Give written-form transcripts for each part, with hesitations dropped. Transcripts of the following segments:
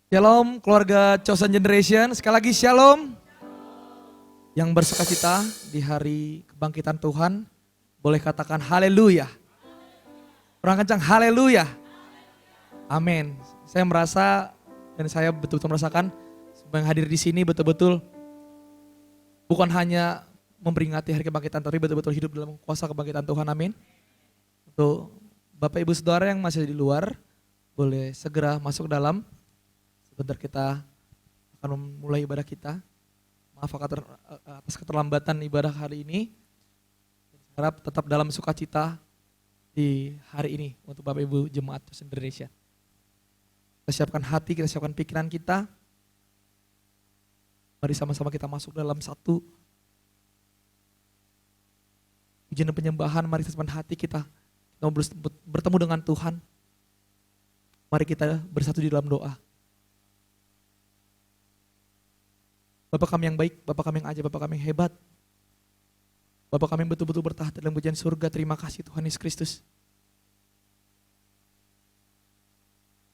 Shalom keluarga Chosen Generation, sekali lagi shalom. Yang bersukacita di hari kebangkitan Tuhan, boleh katakan haleluya. Kurang kencang, haleluya. Amin. Saya merasa dan saya betul-betul merasakan yang hadir di sini betul-betul bukan hanya memperingati hari kebangkitan, tapi betul-betul hidup dalam kuasa kebangkitan Tuhan, amin. Untuk Bapak Ibu Saudara yang masih di luar, boleh segera masuk dalam. Sebentar kita akan memulai ibadah kita. Maaf atas keterlambatan ibadah hari ini. Saya harap tetap dalam sukacita di hari ini untuk Bapak Ibu Jemaat Chosen Generation. Kita siapkan hati, kita siapkan pikiran kita. Mari sama-sama kita masuk dalam satu ujian penyembahan. Mari kita siapkan hati kita mau bertemu dengan Tuhan. Mari kita bersatu di dalam doa. Bapak kami yang baik, Bapak kami yang ajaib, Bapak kami yang hebat. Bapak kami yang betul-betul bertahta dalam pujian surga. Terima kasih Tuhan Yesus Kristus.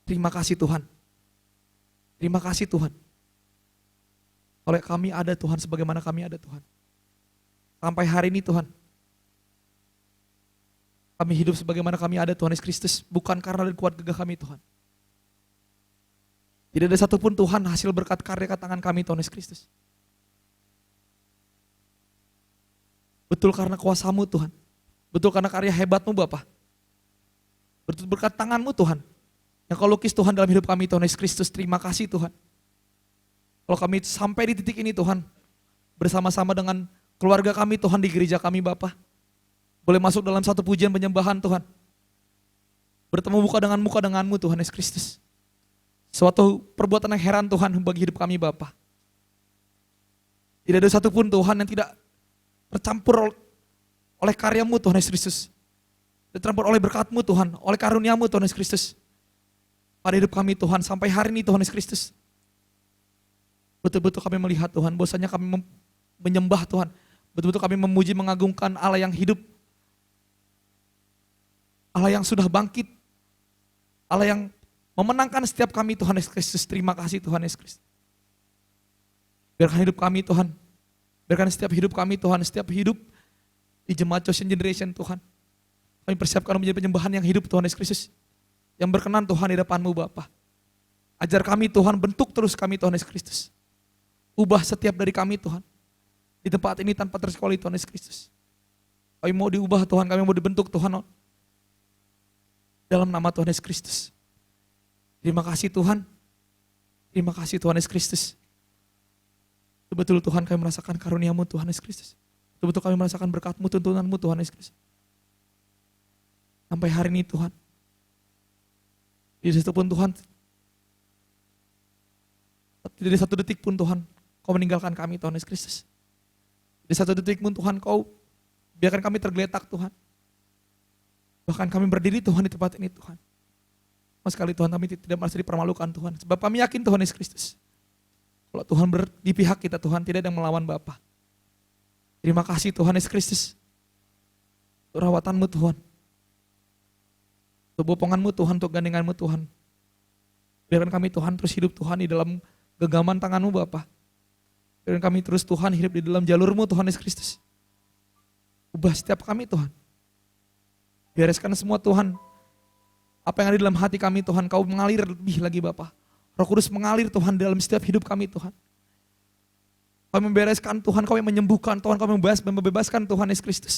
Terima kasih Tuhan. Terima kasih Tuhan. Oleh kami ada Tuhan sebagaimana kami ada Tuhan. Sampai hari ini Tuhan. Kami hidup sebagaimana kami ada Tuhan Yesus Kristus. Bukan karena dari kuat gagah kami Tuhan. Tidak ada satupun Tuhan hasil berkat karya tangan kami Tuhan Yesus Kristus. Betul karena kuasa-Mu Tuhan. Betul karena karya hebat-Mu Bapa. Betul berkat tangan-Mu Tuhan. Yang Kau lukis Tuhan dalam hidup kami Tuhan Yesus Kristus. Terima kasih Tuhan. Kalau kami sampai di titik ini Tuhan. Bersama-sama dengan keluarga kami Tuhan di gereja kami Bapa. Boleh masuk dalam satu pujian penyembahan Tuhan. Bertemu muka denganmu Tuhan Yesus Kristus. Suatu perbuatan yang heran Tuhan bagi hidup kami Bapa. Tidak ada satupun Tuhan yang tidak tercampur oleh karya-Mu Tuhan Yesus Kristus. Tercampur oleh berkat-Mu Tuhan, oleh karunia-Mu Tuhan Yesus Kristus. Pada hidup kami Tuhan sampai hari ini Tuhan Yesus Kristus. Betul-betul kami melihat Tuhan, bahwasanya kami menyembah Tuhan. Betul-betul kami memuji mengagungkan Allah yang hidup. Allah yang sudah bangkit. Allah yang memenangkan setiap kami Tuhan Yesus Kristus. Terima kasih Tuhan Yesus Kristus. Biarkan hidup kami Tuhan. Biarkan setiap hidup kami Tuhan. Setiap hidup di Jemaat Chosen Generation Tuhan. Kami persiapkan menjadi penyembahan yang hidup Tuhan Yesus Kristus. Yang berkenan Tuhan di depan-Mu Bapa. Ajar kami Tuhan, bentuk terus kami Tuhan Yesus Kristus. Ubah setiap dari kami Tuhan. Di tempat ini tanpa tersekoli Tuhan Yesus Kristus. Kami mau diubah Tuhan, kami mau dibentuk Tuhan. Dalam nama Tuhan Yesus Kristus. Terima kasih Tuhan. Terima kasih Tuhan Yesus Kristus. Betul Tuhan kami merasakan karunia-Mu Tuhan Yesus Kristus. Betul kami merasakan berkat-Mu, tuntunan-Mu Tuhan Yesus Kristus. Sampai hari ini Tuhan. Tidak satu pun Tuhan. Tidak ada satu detik pun Tuhan Kau meninggalkan kami Tuhan Yesus Kristus. Tidak satu detik pun Tuhan Kau biarkan kami tergeletak Tuhan. Bahkan kami berdiri Tuhan di tempat ini Tuhan. Sama sekali Tuhan kami tidak merasa dipermalukan Tuhan. Sebab kami yakin Tuhan Yesus Kristus. Kalau Tuhan di pihak kita Tuhan tidak ada yang melawan Bapa. Terima kasih Tuhan Yesus Kristus. Untuk rawatan-Mu Tuhan. Untuk bopongan-Mu Tuhan, untuk gandengan-Mu Tuhan. Biarkan kami Tuhan terus hidup Tuhan di dalam genggaman tangan-Mu Bapa. Biarkan kami terus Tuhan hidup di dalam jalur-Mu Tuhan Yesus Kristus. Ubah setiap kami Tuhan. Bereskan semua Tuhan. Apa yang ada di dalam hati kami Tuhan, Kau mengalir lebih lagi Bapa. Roh Kudus mengalir Tuhan dalam setiap hidup kami Tuhan. Kau membereskan Tuhan, Kau yang menyembuhkan Tuhan, Kau yang membebaskan Tuhan Yesus Kristus.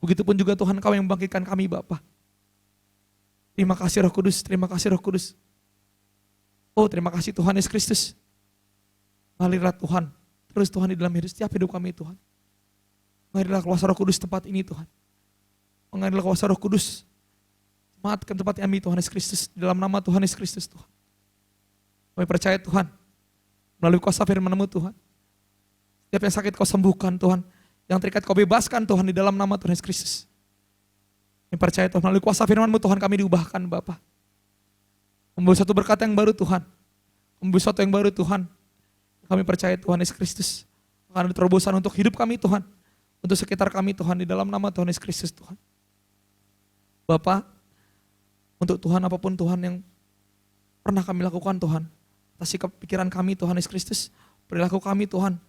Begitupun juga Tuhan Kau yang membangkitkan kami Bapa. Terima kasih Roh Kudus, terima kasih Roh Kudus. Oh terima kasih Tuhan Yesus Kristus. Mengalirlah Tuhan, terus Tuhan di dalam setiap hidup kami Tuhan. Mengalirlah kuasa Roh Kudus tempat ini Tuhan. Mengalirlah kuasa Roh Kudus. Sematkan tempat kami Tuhan Yesus Kristus. Dalam nama Tuhan Yesus Kristus Tuhan. Kami percaya Tuhan. Melalui kuasa firman-Mu Tuhan. Setiap yang sakit Kau sembuhkan Tuhan. Yang terikat Kau bebaskan Tuhan di dalam nama Tuhan Yesus Kristus. Kami percaya Tuhan. Melalui kuasa firman-Mu Tuhan kami diubahkan Bapa. Membawa satu berkat yang baru Tuhan. Membawa sesuatu yang baru Tuhan. Kami percaya Tuhan Yesus Kristus. Akan ada terobosan untuk hidup kami Tuhan. Untuk sekitar kami Tuhan. Di dalam nama Tuhan Yesus Kristus Tuhan. Bapa, untuk Tuhan apapun Tuhan yang pernah kami lakukan Tuhan. Atas sikap pikiran kami Tuhan Yesus Kristus, perilaku kami Tuhan,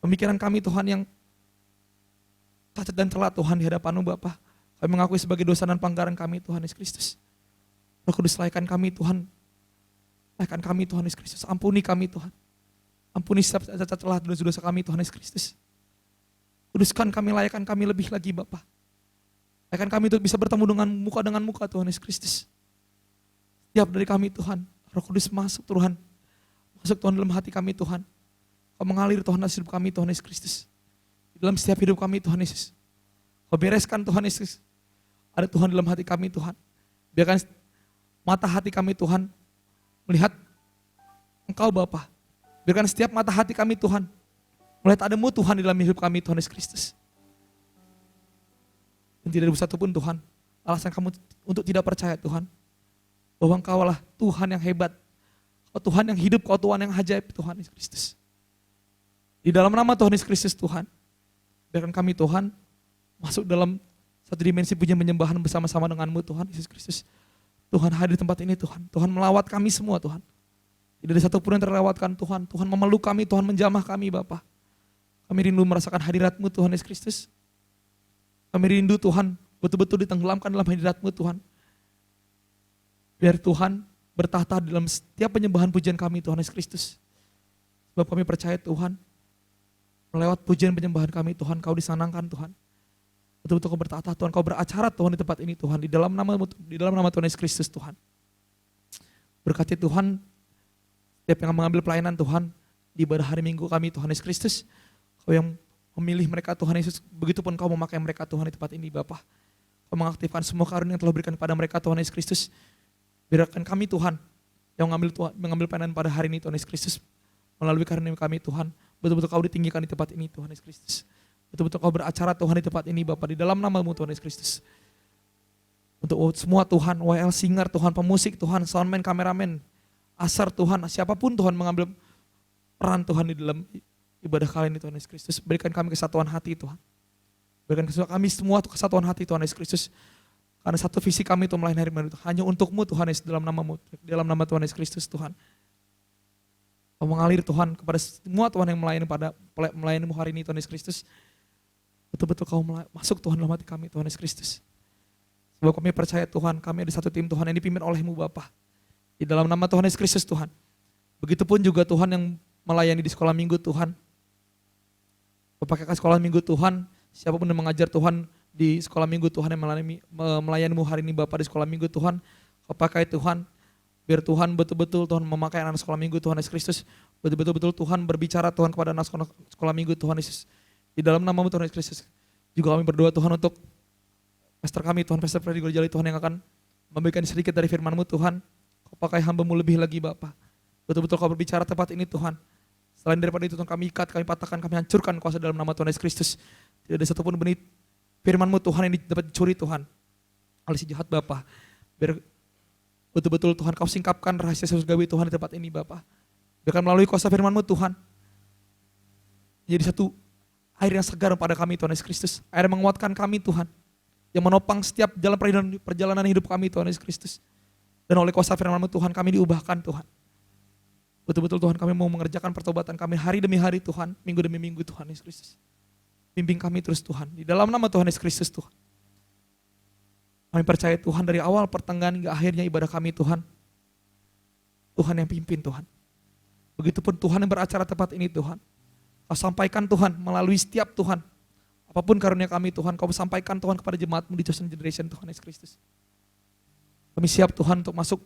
pemikiran kami Tuhan yang cacat dan celah Tuhan di hadapan-Mu Bapa. Kami mengakui sebagai dosa dan pelanggaran kami Tuhan Yesus Kristus. Roh Kudus layakkan kami Tuhan. Layakkan kami Tuhan Yesus Kristus. Ampuni kami Tuhan. Ampuni setiap cacat celah dosa-dosa kami Tuhan Yesus Kristus. Kuduskan kami, layakkan kami lebih lagi Bapa. Layakkan kami untuk bisa bertemu dengan muka Tuhan Yesus Kristus. Setiap dari kami Tuhan, Roh Kudus masuk Tuhan. Masuk Tuhan dalam hati kami Tuhan. Kau mengalir Tuhan dalam hidup kami Tuhan Yesus Kristus. Di dalam setiap hidup kami Tuhan Yesus. Kau bereskan Tuhan Yesus. Ada Tuhan dalam hati kami Tuhan. Biarkan mata hati kami Tuhan melihat Engkau Bapa. Biarkan setiap mata hati kami Tuhan melihat ada-Mu Tuhan di dalam hidup kami Tuhan Yesus Kristus. Dan tidak ada satu pun Tuhan alasan kamu untuk tidak percaya Tuhan. Bahwa Engkau lah Tuhan yang hebat. Kau Tuhan yang hidup, Kau Tuhan yang ajaib Tuhan Yesus Kristus. Di dalam nama Tuhan Yesus Kristus Tuhan. Biarkan kami Tuhan masuk dalam satu dimensi pujian penyembahan bersama-sama dengan-Mu Tuhan Yesus Kristus. Tuhan hadir di tempat ini Tuhan. Tuhan melawat kami semua Tuhan. Tidak ada satu pun yang terlewatkan Tuhan. Tuhan memeluk kami, Tuhan menjamah kami Bapa. Kami rindu merasakan hadirat-Mu Tuhan Yesus Kristus. Kami rindu Tuhan betul-betul ditenggelamkan dalam hadirat-Mu Tuhan. Biar Tuhan bertahta dalam setiap penyembahan pujian kami Tuhan Yesus Kristus. Sebab kami percaya Tuhan, melewat pujian penyembahan kami Tuhan, Kau disanangkan Tuhan. Betul-betul Kau bertahta Tuhan, Kau beracara Tuhan di tempat ini Tuhan, di dalam nama Tuhan Yesus Kristus Tuhan. Berkati Tuhan, setiap yang mengambil pelayanan Tuhan, di ibadah hari Minggu kami Tuhan Yesus Kristus, Kau yang memilih mereka Tuhan Yesus, begitupun Kau memakai mereka Tuhan di tempat ini Bapa. Kau mengaktifkan semua karunia yang telah berikan kepada mereka Tuhan Yesus Kristus. Biarkan kami Tuhan, yang mengambil pelayanan pada hari ini Tuhan Yesus Kristus, melalui karunia kami Tuhan, betul-betul Kau ditinggikan di tempat ini Tuhan Yesus Kristus. Betul-betul Kau beracara Tuhan di tempat ini Bapa, di dalam nama-Mu Tuhan Yesus Kristus. Untuk semua Tuhan, WL singer Tuhan, pemusik Tuhan, soundman, kameramen, asar Tuhan, siapapun Tuhan mengambil peran Tuhan di dalam ibadah kali ini Tuhan Yesus Kristus. Berikan kami kesatuan hati Tuhan. Berikan kami semua kesatuan hati Tuhan Yesus Kristus. Karena satu visi kami itu melayani hari Minggu hanya untuk-Mu Tuhan Yesus, dalam nama-Mu, dalam nama Tuhan Yesus Kristus Tuhan. Kau mengalir Tuhan kepada semua Tuhan yang melayani-Mu hari ini Tuhan Yesus Kristus. Betul-betul Kau masuk Tuhan dalam hati kami Tuhan Yesus Kristus. Sebab kami percaya Tuhan, kami ada satu tim Tuhan yang dipimpin oleh-Mu Bapa. Di dalam nama Tuhan Yesus Kristus Tuhan. Begitupun juga Tuhan yang melayani di sekolah minggu Tuhan. Kau pakaikan sekolah minggu Tuhan, siapapun yang mengajar Tuhan di sekolah minggu Tuhan yang melayani-Mu hari ini Bapa di sekolah minggu Tuhan. Kau pakai Tuhan, biar Tuhan betul-betul Tuhan memakai anak sekolah minggu Tuhan Yesus Kristus. Betul-betul Tuhan berbicara Tuhan kepada anak sekolah minggu Tuhan Yesus. Di dalam nama-Mu Tuhan Yesus Kristus. Juga kami berdoa Tuhan untuk pastor kami Tuhan, Pastor Freddy Gorjali Tuhan yang akan memberikan sedikit dari firman-Mu Tuhan. Kau pakai hamba-Mu lebih lagi Bapa. Betul-betul Kau berbicara tempat ini Tuhan. Selain daripada itu Tuhan, kami ikat, kami patahkan, kami hancurkan kuasa dalam nama Tuhan Yesus Kristus. Tidak ada satupun benih firman-Mu Tuhan yang dapat dicuri Tuhan oleh si jahat Bapa. Biar betul-betul Tuhan Kau singkapkan rahasia surgawi Tuhan di tempat ini Bapa. Biarkan melalui kuasa firman-Mu Tuhan menjadi satu air yang segar pada kami Tuhan Yesus Kristus. Air yang menguatkan kami Tuhan. Yang menopang setiap jalan perjalanan hidup kami Tuhan Yesus Kristus. Dan oleh kuasa firman-Mu Tuhan kami diubahkan Tuhan. Betul-betul Tuhan kami mau mengerjakan pertobatan kami hari demi hari Tuhan. Minggu demi minggu Tuhan Yesus Kristus. Bimbing kami terus Tuhan. Di dalam nama Tuhan Yesus Kristus Tuhan. Kami percaya Tuhan dari awal pertengahan hingga akhirnya ibadah kami Tuhan. Tuhan yang pimpin Tuhan. Begitupun Tuhan yang beracara tepat ini Tuhan. Kau sampaikan Tuhan melalui setiap Tuhan. Apapun karunia kami Tuhan, Kau sampaikan Tuhan kepada jemaat-Mu di Chosen Generation Tuhan Yesus Kristus. Kami siap Tuhan untuk masuk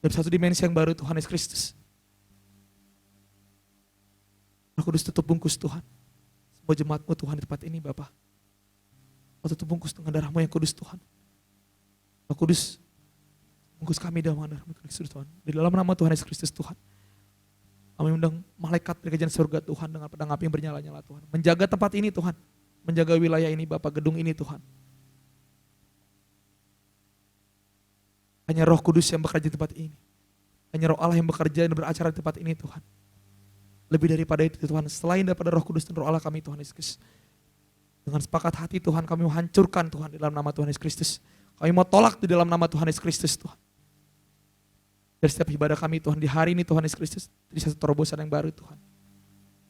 dalam satu dimensi yang baru Tuhan Yesus Kristus. Roh Kudus tutup bungkus Tuhan. Semua jemaat-Mu Tuhan di tempat ini Bapa. Kau tutup bungkus dengan darah-Mu yang kudus Tuhan. Roh Kudus, bungkus kami dalam darah-Mu Kristus Tuhan. Di dalam nama Tuhan Yesus Kristus Tuhan. Kami undang malaikat dari kerajaan surga Tuhan dengan pedang api yang bernyala-nyala Tuhan. Menjaga tempat ini Tuhan. Menjaga wilayah ini Bapa, gedung ini Tuhan. Hanya Roh Kudus yang bekerja di tempat ini. Hanya Roh Allah yang bekerja dan beracara di tempat ini Tuhan. Lebih daripada itu Tuhan, selain daripada Roh Kudus dan Roh Allah kami Tuhan Yesus Kristus. Dengan sepakat hati Tuhan kami menghancurkan Tuhan di dalam nama Tuhan Yesus Kristus. Kami mau tolak di dalam nama Tuhan Yesus Kristus Tuhan. dari setiap ibadah kami Tuhan di hari ini Tuhan Yesus Kristus. Jadi satu terobosan yang baru Tuhan.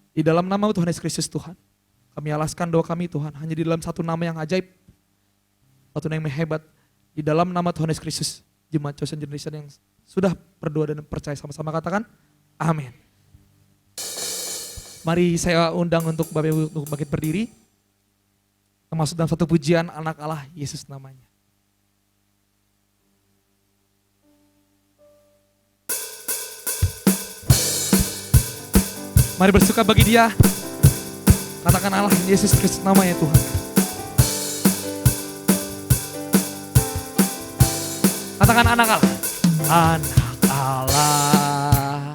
Di dalam nama Tuhan Yesus Kristus Tuhan. Kami alaskan doa kami Tuhan. Hanya di dalam satu nama yang ajaib. Satu nama yang hebat. Di dalam nama Tuhan Yesus Kristus. Jemaat Chosen Generation yang sudah berdoa dan percaya sama-sama katakan amin. Mari saya undang untuk Bapak Ibu untuk bangkit berdiri. Kita masuk dalam satu pujian anak Allah Yesus namanya. Mari bersuka bagi Dia. Katakan Allah Yesus Kristus namanya Tuhan. Katakan anak Allah. Anak Allah.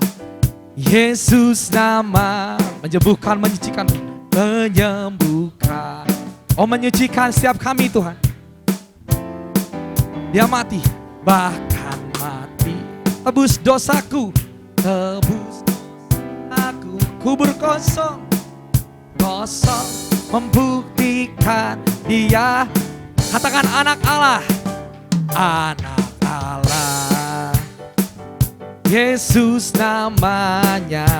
Yesus nama. Menyembuhkan, menyucikan. Menyembuhkan. Oh menyucikan setiap kami Tuhan. Dia mati. Bahkan mati. Tebus dosaku. Tebus dosaku. Kubur kosong. Kosong membuktikan Dia. Katakan anak Allah. Anak Allah. Yesus namanya.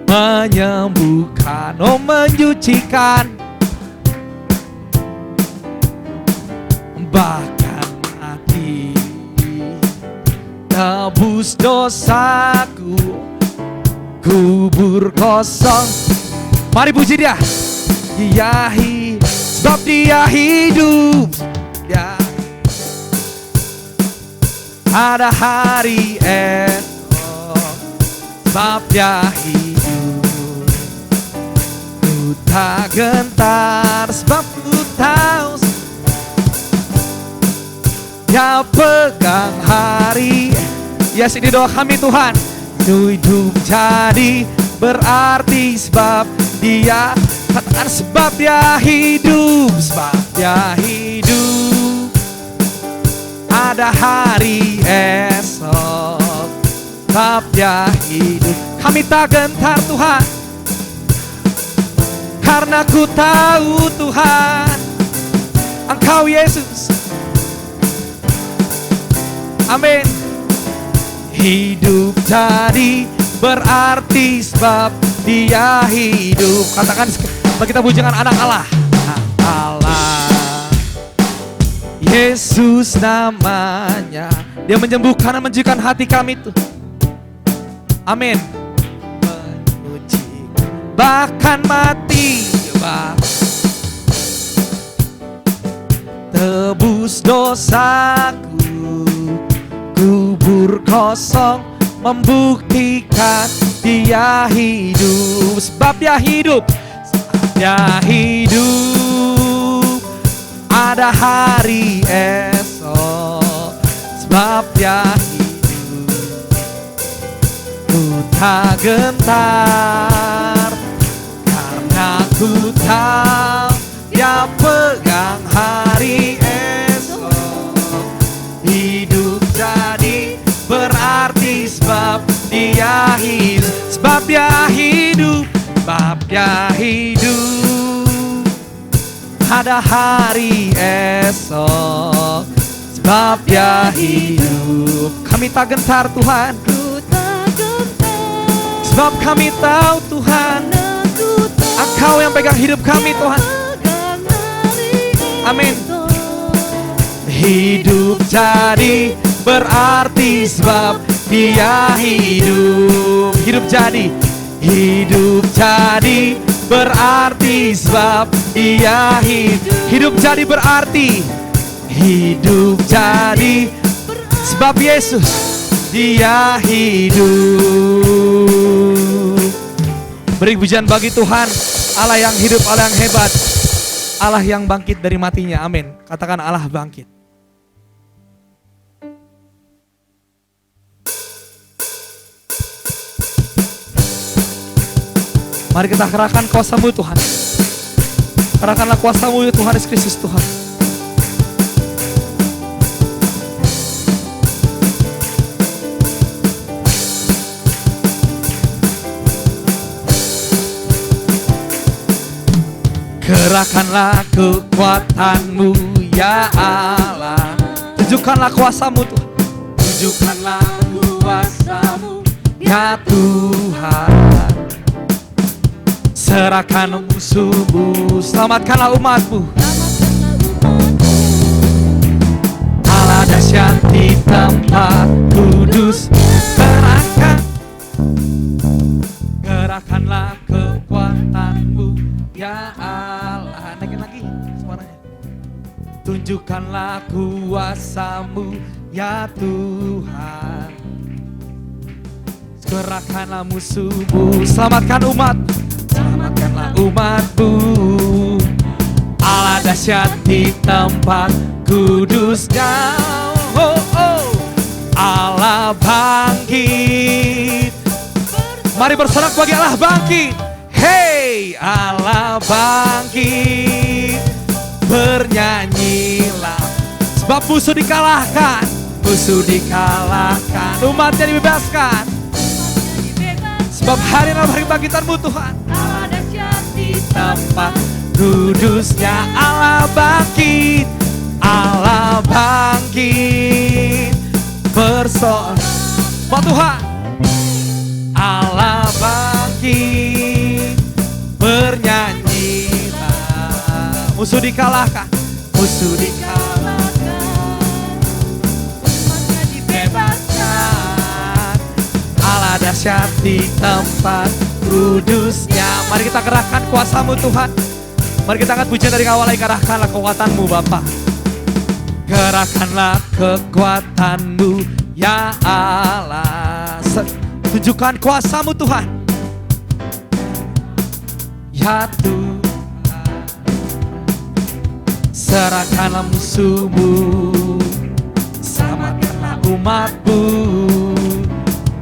Menyembuhkan, oh menyucikan. Bahkan mati. Tebus dosaku. Kubur kosong. Mari puji Dia. Dia hidup, sebab Dia hidup. Dia ada hari esok, sebab Dia hidup. Ku tak gentar, sebab ku tahu Dia pegang hari. Ya sini doa kami Tuhan. Hidup jadi berarti sebab Dia, katakan sebab Dia hidup, sebab Dia hidup. Ada hari esok, sebab Dia hidup. Kami tak gentar Tuhan, karena ku tahu Tuhan, Engkau Yesus. Amin. Hidup jadi berarti sebab Dia hidup. Katakan kita pujikan anak Allah. Anak Allah. Yesus namanya. Dia menyembuhkan dan menyucikan hati kami itu. Amin. Bahkan mati. Tebus dosaku. Kubur kosong membuktikan Dia hidup. Sebab Dia hidup, sebab Dia hidup. Ada hari esok, sebab Dia hidup. Ku tak gentar, karena ku tahu Dia pegang hari esok. Hidup jadi berarti sebab Dia hidup. Sebab Dia hidup, sebab Dia hidup. Ada hari esok, sebab Dia hidup. Kami tak gentar Tuhan, sebab kami tahu Tuhan, Engkau yang pegang hidup kami Tuhan. Amin. Hidup jadi berarti sebab Dia hidup. Hidup jadi berarti sebab Dia hidup. Hidup jadi berarti, hidup jadi sebab Yesus Dia hidup. Beri pujian bagi Tuhan, Allah yang hidup, Allah yang hebat, Allah yang bangkit dari matinya. Amin. Katakan Allah bangkit. Mari kita kerahkan kuasa-Mu Tuhan. Kerahkanlah kuasa-Mu ya Tuhan Yesus Kristus Tuhan. Kerahkanlah kekuatan-Mu ya Allah. Tunjukkanlah kuasa-Mu Tuhan. Tunjukkanlah kuasa-Mu ya Tuhan. Serahkan musuh-Mu, selamatkanlah umat-Mu. Allah dahsyat di tempat kudus, gerakkanlah kekuatan-Mu ya Allah. Naikin lagi suaranya. Tunjukkanlah kuasa-Mu ya Tuhan. Gerakkanlah musuh-Mu, selamatkan umat, selamatkanlah umat-Mu. Allah dahsyat di tempat kudusnya. Oh, oh. Allah bangkit. Mari bersorak bagi Allah bangkit. Hey, Allah bangkit. Bernyanyilah, sebab musuh dikalahkan. Musuh dikalahkan, umatnya dibebaskan. Sebab hari kebangkitan-Mu Tuhan. Allah dahsyat di tempat kudusnya. Allah bangkit. Allah bangkit. Bersorak Tuhan. Allah bangkit. Bernyanyilah. Musuh dikalahkan. Musuh dikalahkan. Umatnya dibebaskan. Allah dahsyat di tempat kudusnya. Mari kita kerahkan kuasa-Mu Tuhan. Mari kita angkat pujian dari awal lagi. Kerahkanlah kekuatan-Mu Bapa. Kerahkanlah kekuatan-Mu ya Allah. Tunjukkan kuasa-Mu Tuhan ya Tuhan. Serahkanlah musuh-Mu, selamatkanlah umat-Mu.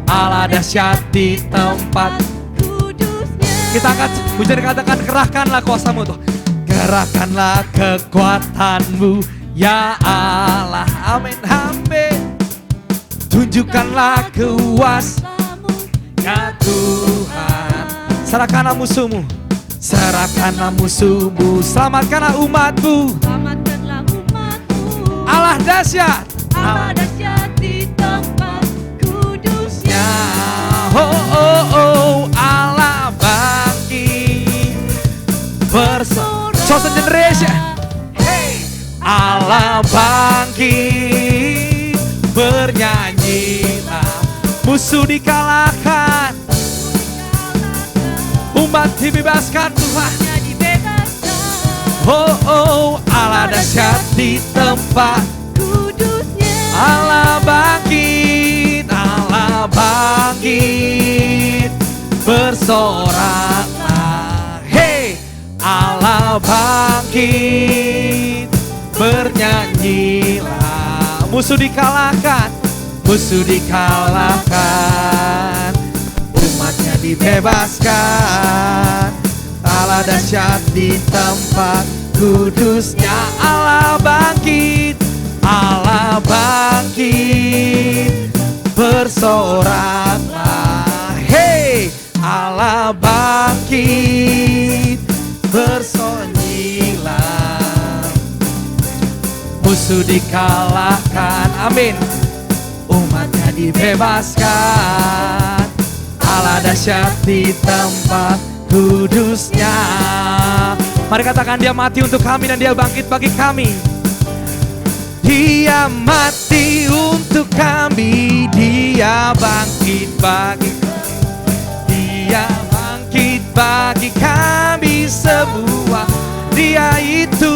Allah dahsyat di tempat kudusnya. Kita angkat pujian, katakan kerahkanlah kuasa-Mu Tuhan. Kerahkanlah kekuatan-Mu ya Allah. Amin, amin. Tunjukkanlah kuasa-Mu ya Tuhan. Serahkanlah musuh-Mu, serahkanlah musuh-Mu, selamatkanlah umat-Mu. Selamatkanlah umat-Mu. Allah dahsyat, Allah dahsyat di tempat kudusnya. Oh, oh, oh, Allah bangkit. Bersorak, chosen generation. Hey, Allah bangkit. Bernyanyilah, musuh dikalahkan, umat dibebaskan Tuhan. Oh, oh, Allah dahsyat di tempat kudusnya. Allah bangkit, Allah bangkit. Bersoraklah, hey, Allah bangkit. Bernyanyilah. Musuh dikalahkan, musuh dikalahkan, umatnya dibebaskan. Allah dahsyat di tempat kudusnya. Allah bangkit, Allah bangkit. Bersoraklah, hey, Allah bangkit. Bersonyilah, musuh dikalahkan, amin. Umatnya dibebaskan. Allah dahsyat di tempat kudusnya. Mari katakan, Dia mati untuk kami dan Dia bangkit bagi kami. Dia mati untuk kami, Dia bangkit bagi kami. Dia bangkit bagi kami semua. Dia itu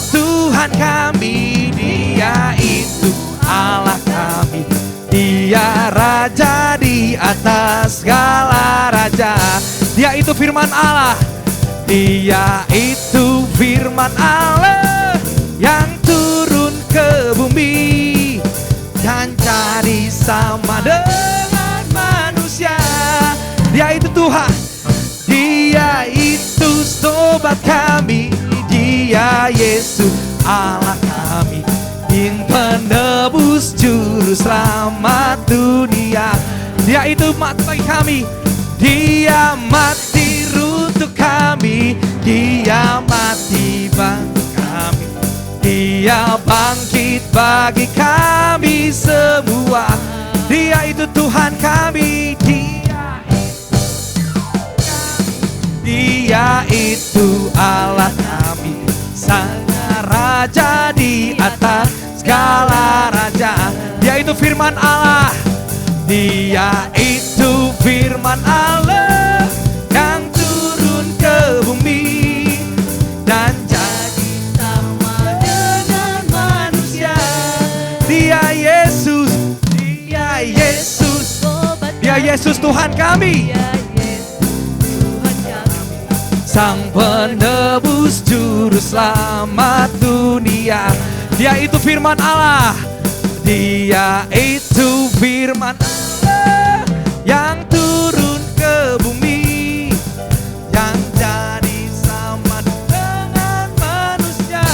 Tuhan kami, Dia itu Allah kami. Dia Raja di atas segala raja. Dia itu firman Allah. Dia itu firman Allah yang turun ke bumi dan cari sama dengan manusia. Dia itu Tuhan. Dia itu sobat kami. Dia Yesus Allah kami, yang penebus juru selamat dunia. Dia itu mati bagi kami. Dia mati untuk kami. Dia mati bagi kami. Dia bangkit bagi kami semua. Dia itu Tuhan kami. Dia itu Allah kami, Sang Raja di atas segala raja. Dia itu firman Allah. Dia itu firman Allah yang turun ke bumi dan jadi sama dengan manusia. Dia Yesus, Dia Yesus, Dia Yesus Tuhan kami, Sang penebus juru selamat dunia. Dia itu firman Allah. Dia itu firman Allah yang turun ke bumi, yang jadi sama dengan manusia.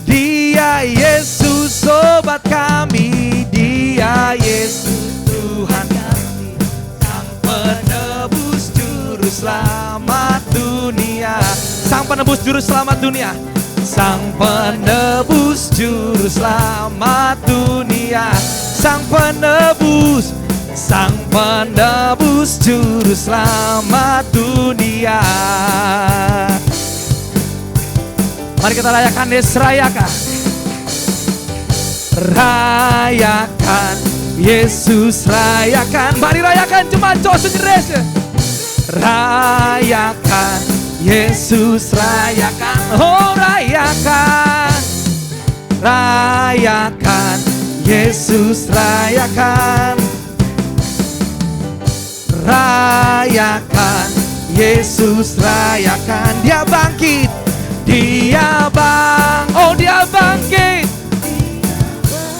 Dia Yesus sobat kami. Dia Yesus Tuhan kami, Sang penebus juru selamat dunia. Sang penebus juru selamat dunia. Sang penebus juru selamat dunia. Sang penebus, Sang penebus juru selamat dunia. Mari kita rayakan, rayakan. Rayakan Yesus, rayakan. Mari rayakan cuma sendiri. Rayakan Yesus, rayakan. Oh rayakan, rayakan Yesus, rayakan. Rayakan Yesus, rayakan. Dia bangkit, Dia oh Dia bangkit.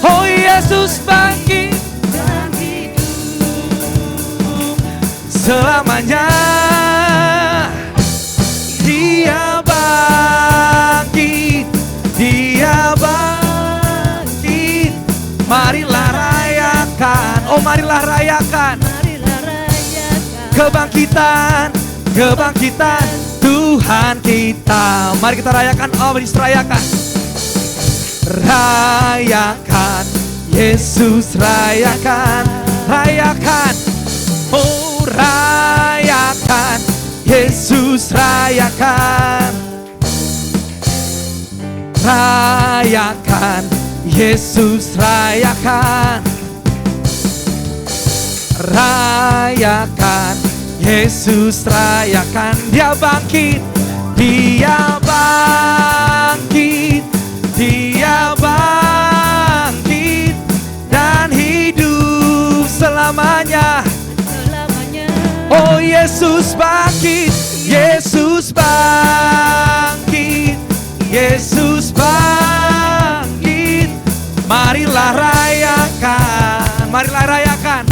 Oh Yesus bangkit dan hidup selamanya. Dia bangkit, Dia bangkit. Marilah rayakan, oh marilah rayakan. Kebangkitan, kebangkitan Tuhan kita. Mari kita rayakan, oh mari rayakan. Rayakan Yesus, rayakan, rayakan. Oh rayakan Yesus, rayakan. Rayakan Yesus, rayakan. Rayakan Yesus, rayakan. Dia bangkit, Dia bangkit, Dia bangkit dan hidup selamanya. Oh Yesus bangkit, Yesus bangkit, Yesus bangkit. Marilah rayakan, marilah rayakan.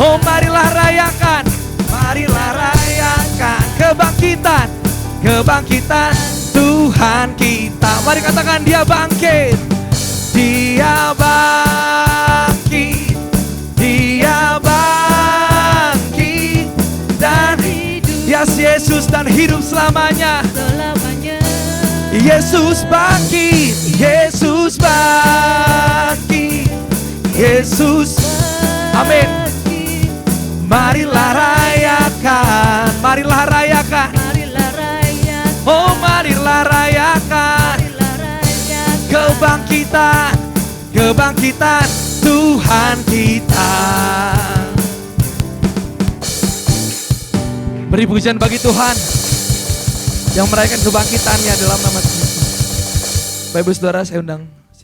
Oh marilah rayakan, marilah rayakan. Kebangkitan, kebangkitan Tuhan kita. Mari katakan Dia bangkit, Dia bangkit, Dia bangkit dan Yes, Yesus dan hidup selamanya. Yesus bangkit, Yesus bangkit, Yesus. Amin. Marilah rayakan, marilah rayakan. Oh marilah rayakan. Kebangkitan, kebangkitan Tuhan kita. Beri pujian bagi Tuhan yang merayakan kebangkitannya dalam nama Tuhan. Bapak Ibu Saudara, saya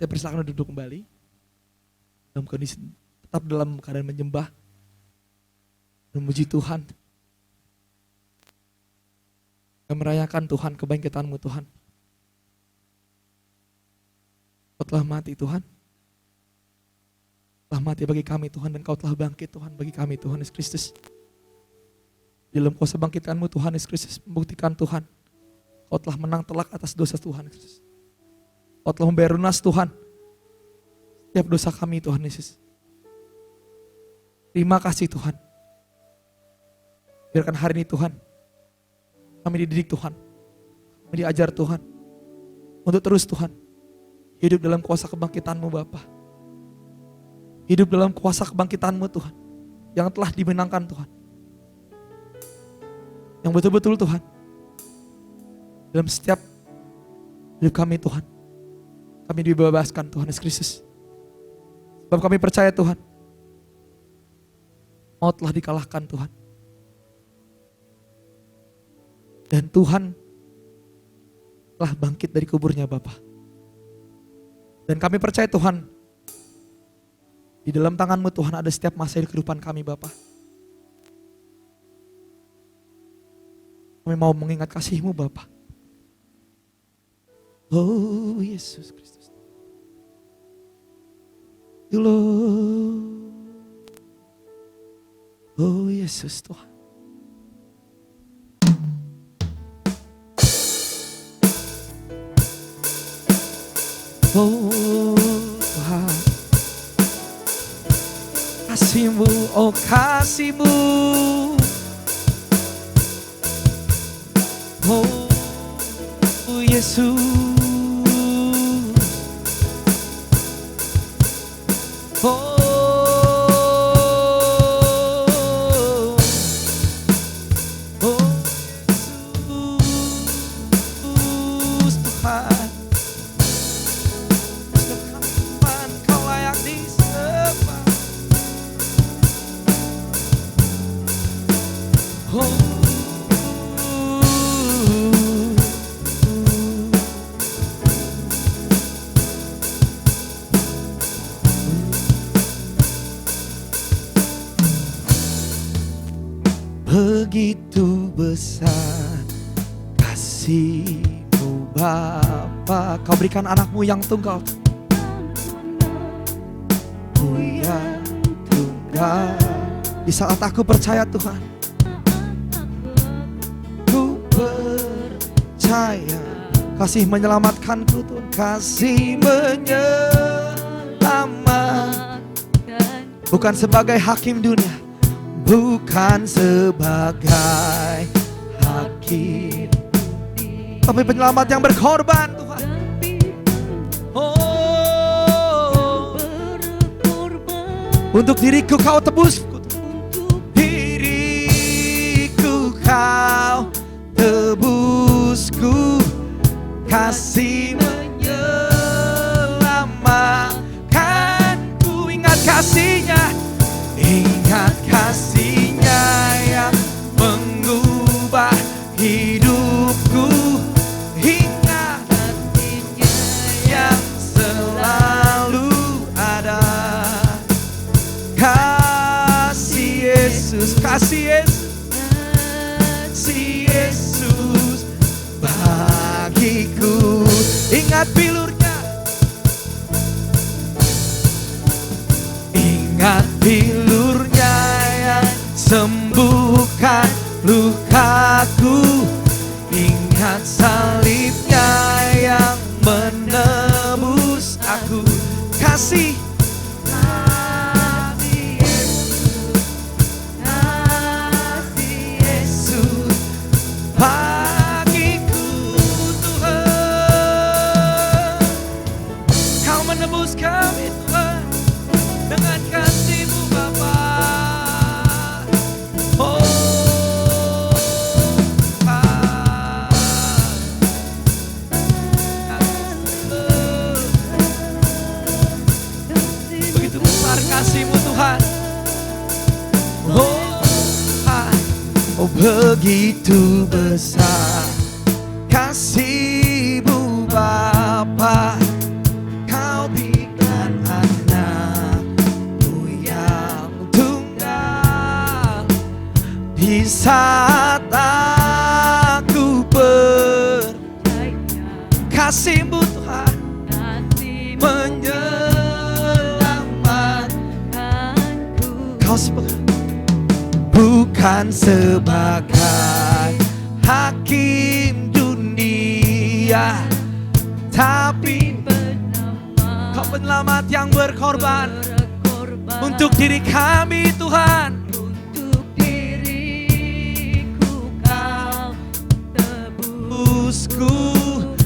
persilakan duduk kembali. Dalam kondisi tetap dalam keadaan menyembah, memuji Tuhan. Kita merayakan Tuhan, kebangkitan-Mu Tuhan. Kau telah mati Tuhan. Telah mati bagi kami Tuhan, dan Kau telah bangkit Tuhan bagi kami Tuhan Yesus Kristus. Dalam kuasa bangkitan-Mu Tuhan Yesus Kristus, membuktikan Tuhan, Kau telah menang telak atas dosa Tuhan Yesus. Kau telah membayar lunas Tuhan setiap dosa kami Tuhan Yesus. Terima kasih Tuhan. Biarkan hari ini Tuhan, kami dididik Tuhan, diajar Tuhan untuk terus Tuhan hidup dalam kuasa kebangkitan-Mu Bapa. Hidup dalam kuasa kebangkitan-Mu Tuhan yang telah dimenangkan Tuhan. Yang betul-betul Tuhan dalam setiap hidup kami Tuhan, kami dibebaskan Tuhan Yesus Kristus. Sebab kami percaya Tuhan, maut telah dikalahkan Tuhan. Dan Tuhan telah bangkit dari kuburnya Bapa. Dan kami percaya Tuhan, di dalam tangan-Mu Tuhan ada setiap masa di kehidupan kami Bapa. Kami mau mengingat kasih-Mu Bapa. Oh Yesus Kristus. You Lord. Oh Yesus Tuhan. Oh Tuhan, kasih-Mu, oh kasih-Mu, oh Yesus, oh Yesus Tuhan. Begitu besar kasih-Mu Bapa, Kau berikan anak-Mu yang tunggal. Yang tunggal. Di saat aku percaya Tuhan, ku percaya kasih menyelamatkanku Tuhan, kasih menyelamatkan, bukan sebagai hakim dunia, bukan sebagai hakim, tapi penyelamat yang berkorban Tuhan. Oh, untuk diriku Kau tebus, diriku Kau tebusku, kasih menyelamatkanku. Ingat kasih-Nya, ingat kasih-Nya yang mengubah hidupku. Ingat kasih-Nya yang selalu ada. Kasih Yesus, kasih Yesus, kasih Yesus bagiku. Ingat bilurnya, ingat bilurnya yang sembuhkan lukaku. Ingat salibnya yang menebus aku. Kasih bagiku Tuhan. Kau menebus kami Tuhan dengan kasih-Mu Bapa. Oh Tuhan, begitu besar kasih-Mu Tuhan. Oh Tuhan, oh begitu besar kasih-Mu Bapa. Kau berikan anak-Mu yang tunggal. Di saat aku percaya kasih-Mu Tuhan menyelamatkanku. Kau bukan sebagai hakim dunia, tapi Kau penyelamat yang berkorban untuk diri kami Tuhan. Untuk diriku Kau tebus hidupku,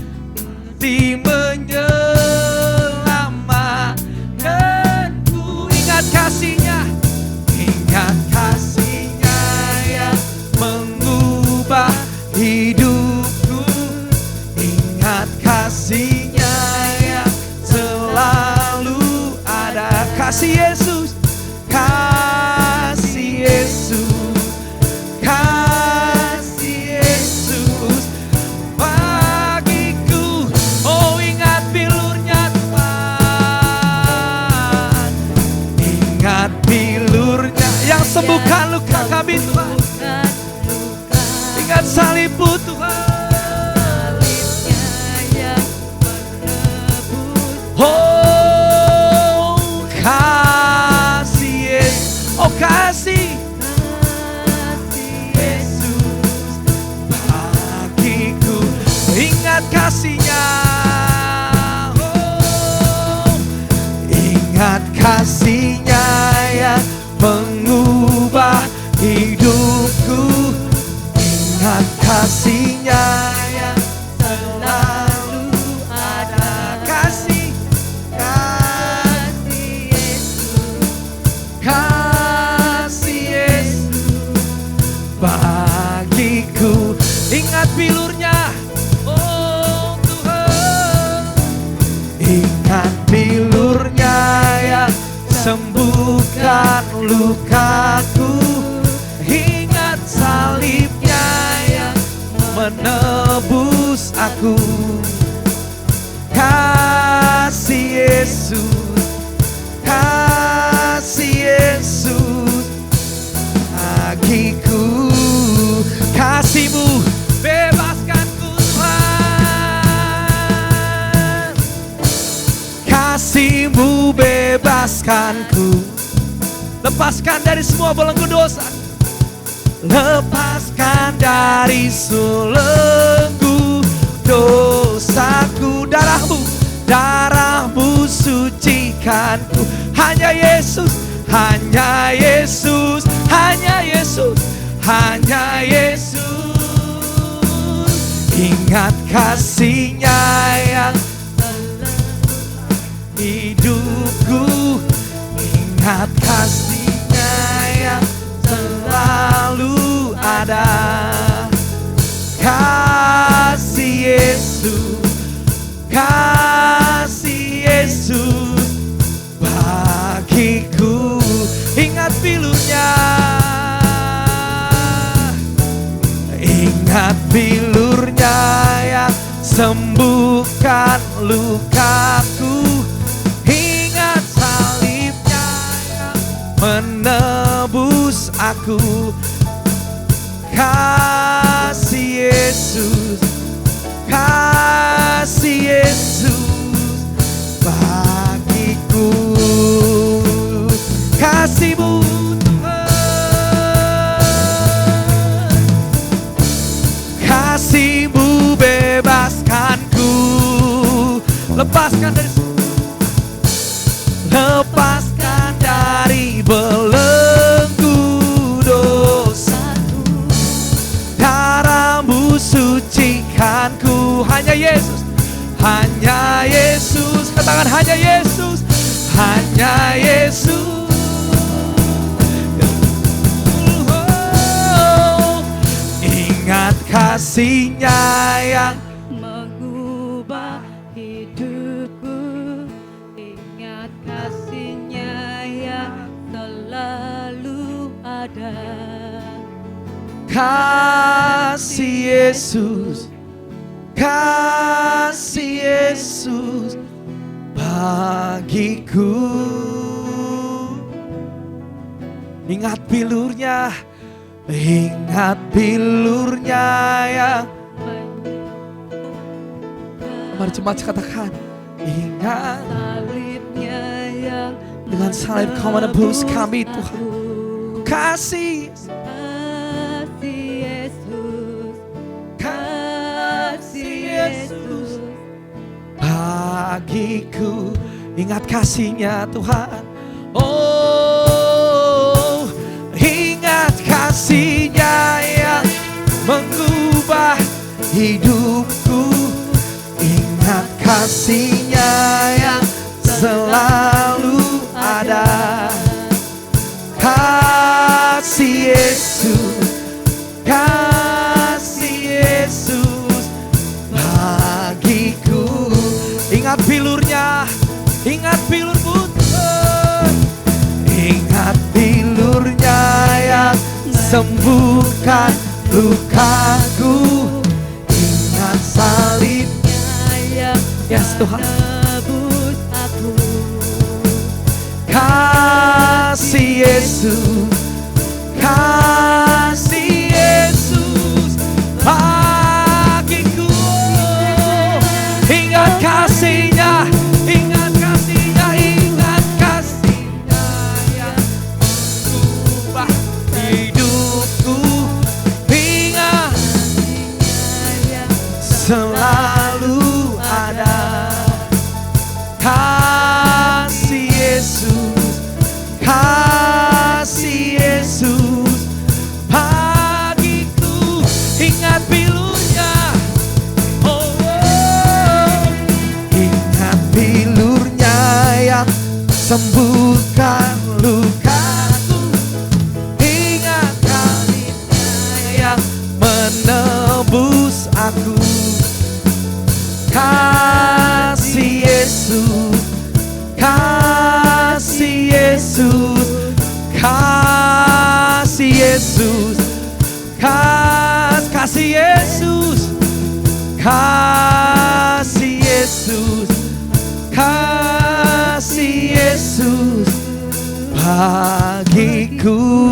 di menyelamatkanku. Ingat kasih-Nya, ingat kasih-Nya yang mengubah hidupku. Ingat kasih-Nya yang selalu ada. Kasih Yesus, kasih Yesus, kasih Yesus bagiku. Oh, ingat bilurnya Tuhan, ingat bilurnya yang sembuhkan luka kami Tuhan. Ingat salibmu Tuhan, oh kasih Yesus, oh kasih Yesus bagiku. Ingat kasih-Nya, oh ingat kasih-Nya yang mengubah hidupku. Ingat kasih-Nya yang selalu ada. Kasih, kasih Yesus, kasih Yesus bagiku. Ingat bilurnya, oh Tuhan. Ingat bilurnya yang sembuhkan lukaku. Ingat salibnya yang menebus aku. Kasih Yesus, kasih Yesus bagiku. Kasih-Mu bebaskanku Tuhan, kasih-Mu bebaskanku. Lepaskan dari semua belenggu dosa, lepaskan dari belenggu dosaku. Darah-Mu, darah-Mu sucikanku. Hanya Yesus, hanya Yesus, hanya Yesus, hanya Yesus. Ingat kasih-Nya yang hidupku. Ingat kasih-Nya yang selalu ada. Kasih Yesus, kasih Yesus bagiku. Ingat bilurnya, ingat bilurnya yang sembuhkan lukaku. Ingat salibnya yang menebus aku. Kasih Yesus, kasih Yesus bagiku. Kasih-Mu Tuhan, kasih-Mu bebaskanku. Lepaskan dari, lepaskan dari belenggu dosaku. Darah-Mu sucikanku. Hanya Yesus, hanya Yesus. Katakan hanya Yesus, hanya Yesus. Oh, ingat kasih-Nya yang mengubah hidupku. Ingat kasih-Nya yang selalu ada. kasih Yesus, kasih Yesus bagiku. Ingat bilurnya, ingat bilurnya yang, mari cepat katakan, ingat salibnya yang dengan salib Kau menebus kami Tuhan. Kasih, kasih Yesus, kasih Yesus bagiku. Ingat kasih-Nya Tuhan. Oh, ingat kasih-Nya yang mengubah hidupku. kasih-Nya yang selalu ada. Kasih Yesus, kasih Yesus bagiku. Ingat bilurnya, ingat bilurmu Tuhan. Ingat bilurnya yang sembuhkan lukaku. Ingat salibnya yang yes, Tuhan. menebus aku. Kasih Yesus, kasih Yesus bagiku. Ingat kasih-Nya, ingat kasih-Nya, ingat kasih-Nya yang mengubah hidupku. Ingat selalu ada. Kasih Yesus, kasih Yesus bagiku. Ingat bilurnya, oh, oh. Ingat bilurnya yang sembuhkan lukaku. Ingat kasih-Nya yang menebus aku. Kasih Yesus, kasih Yesus, kasih Yesus, kasih Yesus, kasih Yesus, kasih Yesus bagiku.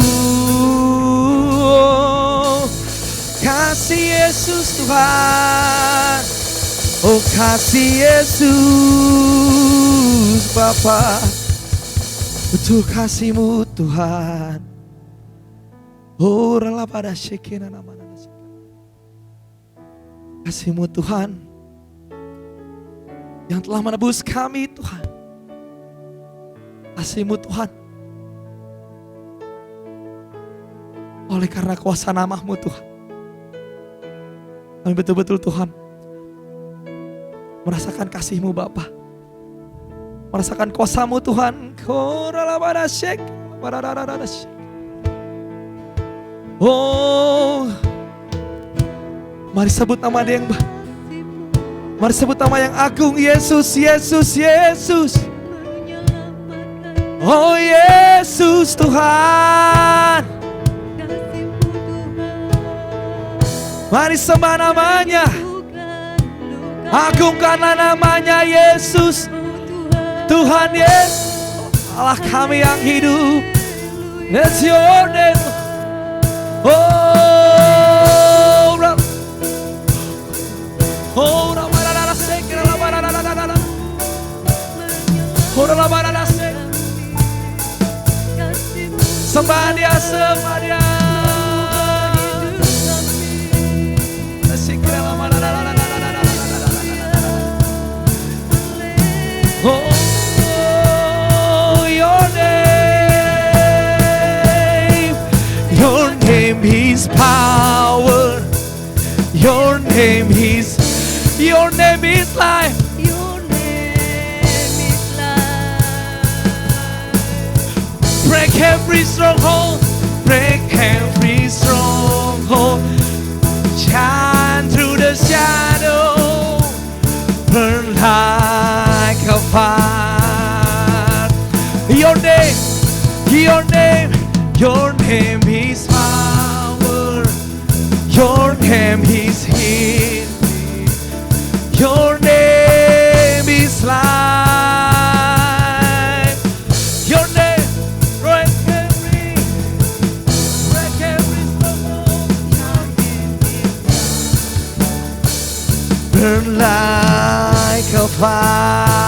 Kasih Yesus Tuhan, oh kasih Yesus Bapa, betul kasih-Mu Tuhan. Oh rela pada syekina nama kasih-Mu Tuhan yang telah menebus kami Tuhan. Kasih-Mu Tuhan, oleh karena kuasa nama-Mu Tuhan, kami betul-betul Tuhan merasakan kasih-Mu Bapa, merasakan kuasa-Mu Tuhan. Oh, mari sebut nama Dia yang baik, mari sebut nama yang agung, Yesus, Yesus, Yesus. Oh Yesus Tuhan, mari sembah namanya, agungkanlah namanya Yesus. Tuhan Yesus, Allah kami yang hidup. That's your name. Oh, oh, sembah Dia, sembah Dia. Oh, your name is power. Your name is life. Your name is life. Break every stronghold. Break every stronghold. Shine through the shadow. Burn like a fire. Your name is power. Your name is healing. Your name is life. Your name break every stronghold. Burn like a fire.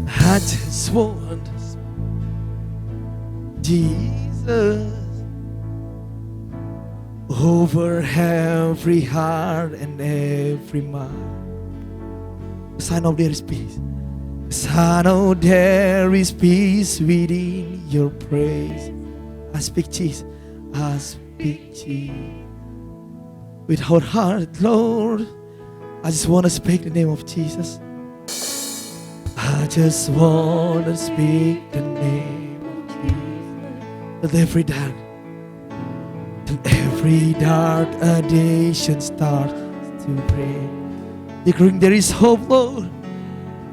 I just want Jesus over every heart and every mind. 'Cause I know there is peace. 'Cause I know there is peace within your praise. I speak Jesus. I speak Jesus. with our heart, Lord. I just want to speak the name of Jesus. I just want to speak the name of Jesus. That every dark addiction starts to break. Declaring there is hope, Lord.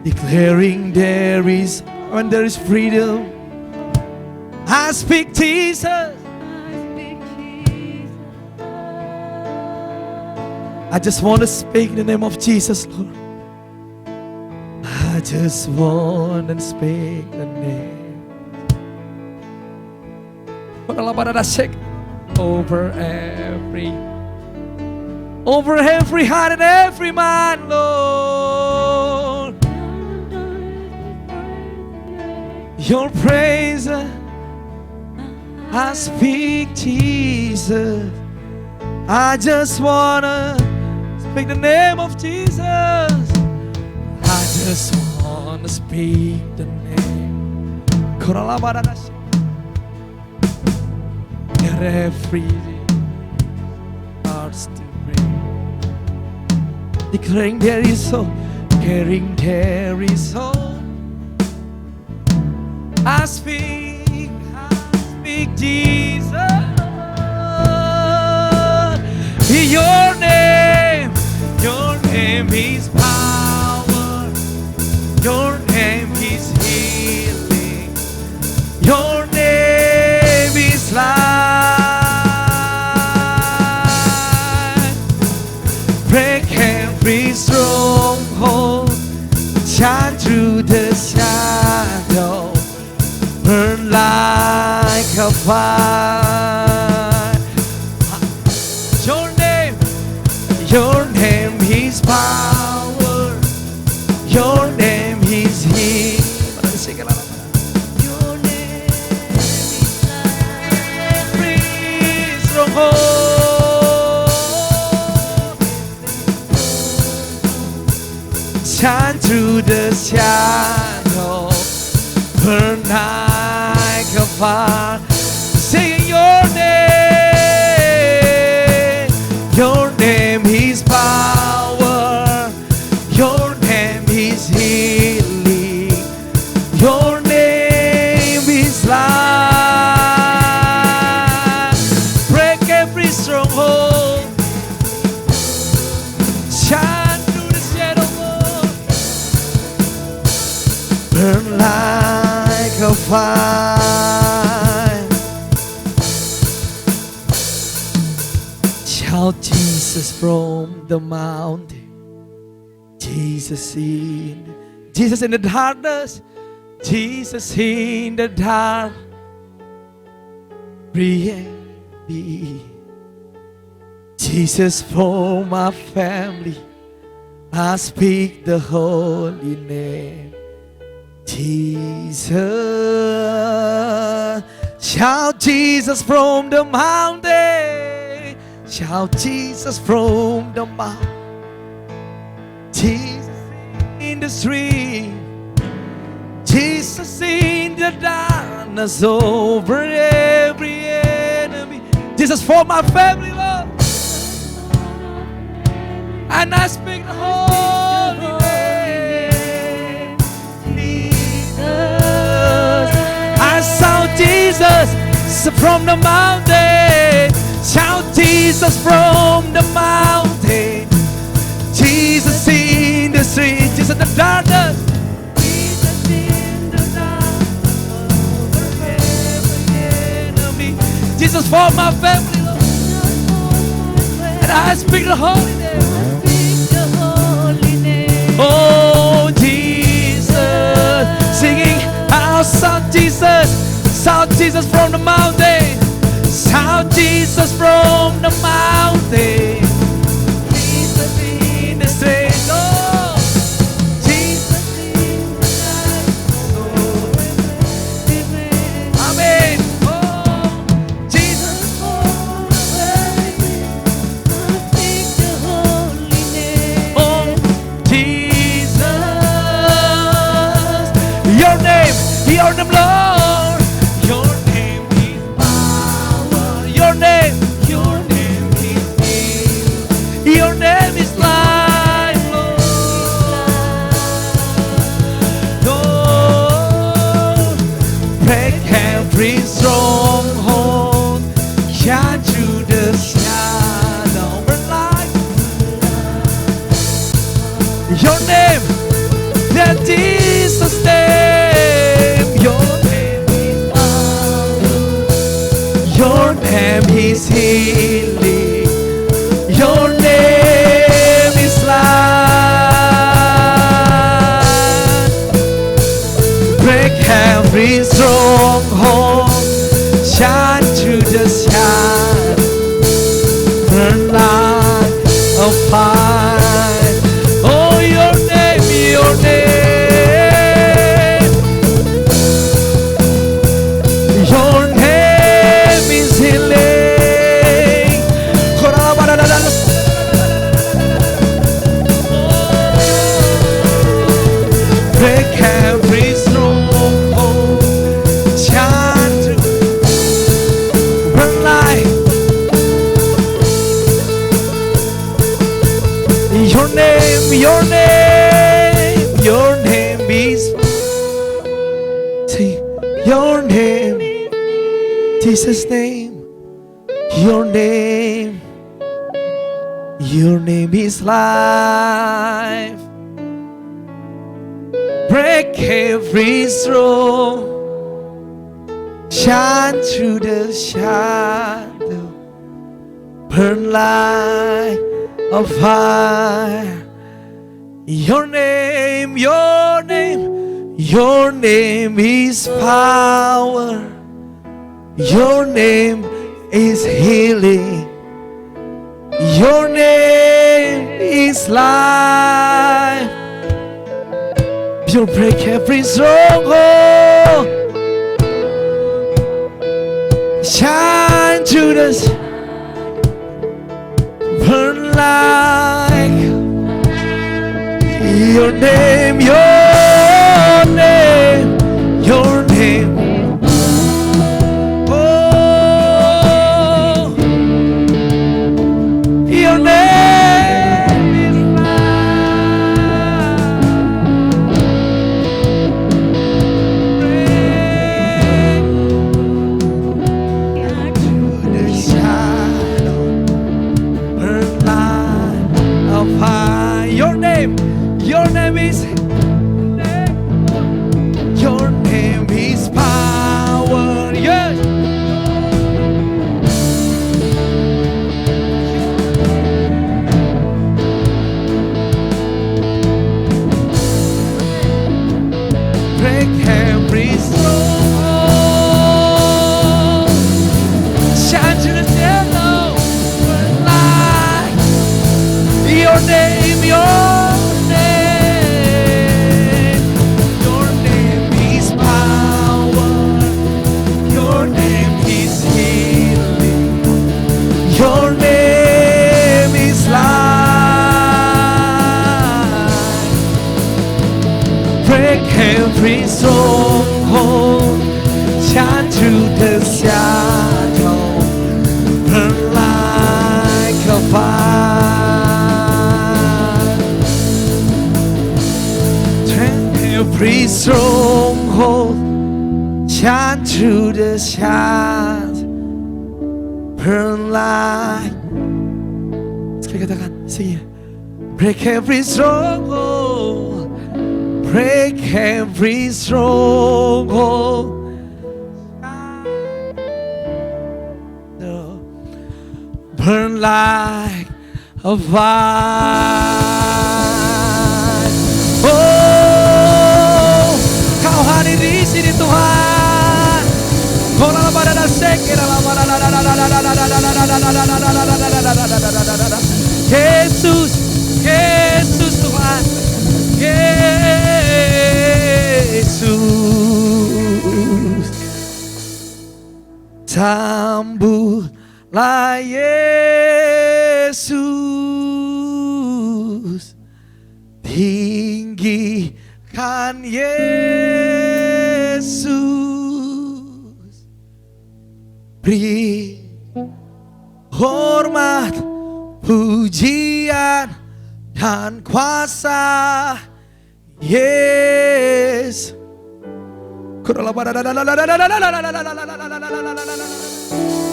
Declaring there is, when there is freedom. I speak Jesus. I just want to speak in the name of Jesus, Lord. I just want to speak the name. Over every heart and every mind, Lord. Your praise, I speak Jesus. I just wanna speak the name of Jesus. I just wanna speak the name. Get every hearts to break. Declaring there is hope. Declaring there is hope. I speak Jesus. Your name is power. Your name is healing. Your name is life. Break every stronghold. Shine through the shadow. Burn like a fire. Your name is power. Your name is healing. Your name is life. Every stronghold. Shine through the shadow. Burn like a fire. Sing your name. Your name is power. Your name is healing. Your name is life. Break every stronghold. Shine through the shadow. Burn like a fire. Shout Jesus from the mountain. Jesus in the darkness. Jesus in the dark. Be Jesus for my family. I speak the holy name. Jesus. Shout Jesus from the mountain. Shout Jesus from the mountain. Jesus in the street. Jesus in the darkness over every enemy. Jesus for my family, Lord. And I speak the holy name. Jesus. I shout Jesus from the mountain. Shout Jesus from the mountain. Jesus in the street. Jesus in the darkness. Jesus in the darkness over every enemy. Jesus for my family, Lord. And I speak the holy name. Oh, Jesus. Singing, I'll shout Jesus. Shout Jesus from the mountain. Shout Jesus from the mountain. Jesus in the street. Oh, Jesus in the light. Amen. Oh, Jesus for the family. I speak the holy name. Oh, Jesus. Your name, Lord. Your name is power. Your name is healing. Your name, that Jesus' name. Your name is power. Your name is healing. Your name is life. Break every stronghold. Shine through the sky. Burn like a fire. Oh, your name, your name. Your name is healing. Break every stronghold. Shine through. Burn like. Your name, your name, your name is. Say, your name, Jesus' name, your name is life. Break every strong, shine through the shadow, burn like a fire. Your name, your name, your name is power. Your name is healing. Your name is life. You break every stronghold. Shine to the burn like your name, your name, your name. Oh, your name is life. To the shadow, burn like a fire. Your name is. Your name is power. Yes. Break every stronghold. Shine to the shadow. Burn like your name, your name. Your name is power. Your name is healing. Your name is life. Break every stronghold. Shine through the shadow. Burn like a fire. Turn every stronghold. Shine through the shadow. Burn like. Sekali katakan, sing. Break every stronghold. Break every stronghold. Burn like a fire. Oh, Kau hadir di sini Tuhan. Yesus, Yesus Tuhan, Yesus. Sambutlah Yesus, tinggikan Yesus, beri hormat, pujian dan kuasa Yesus.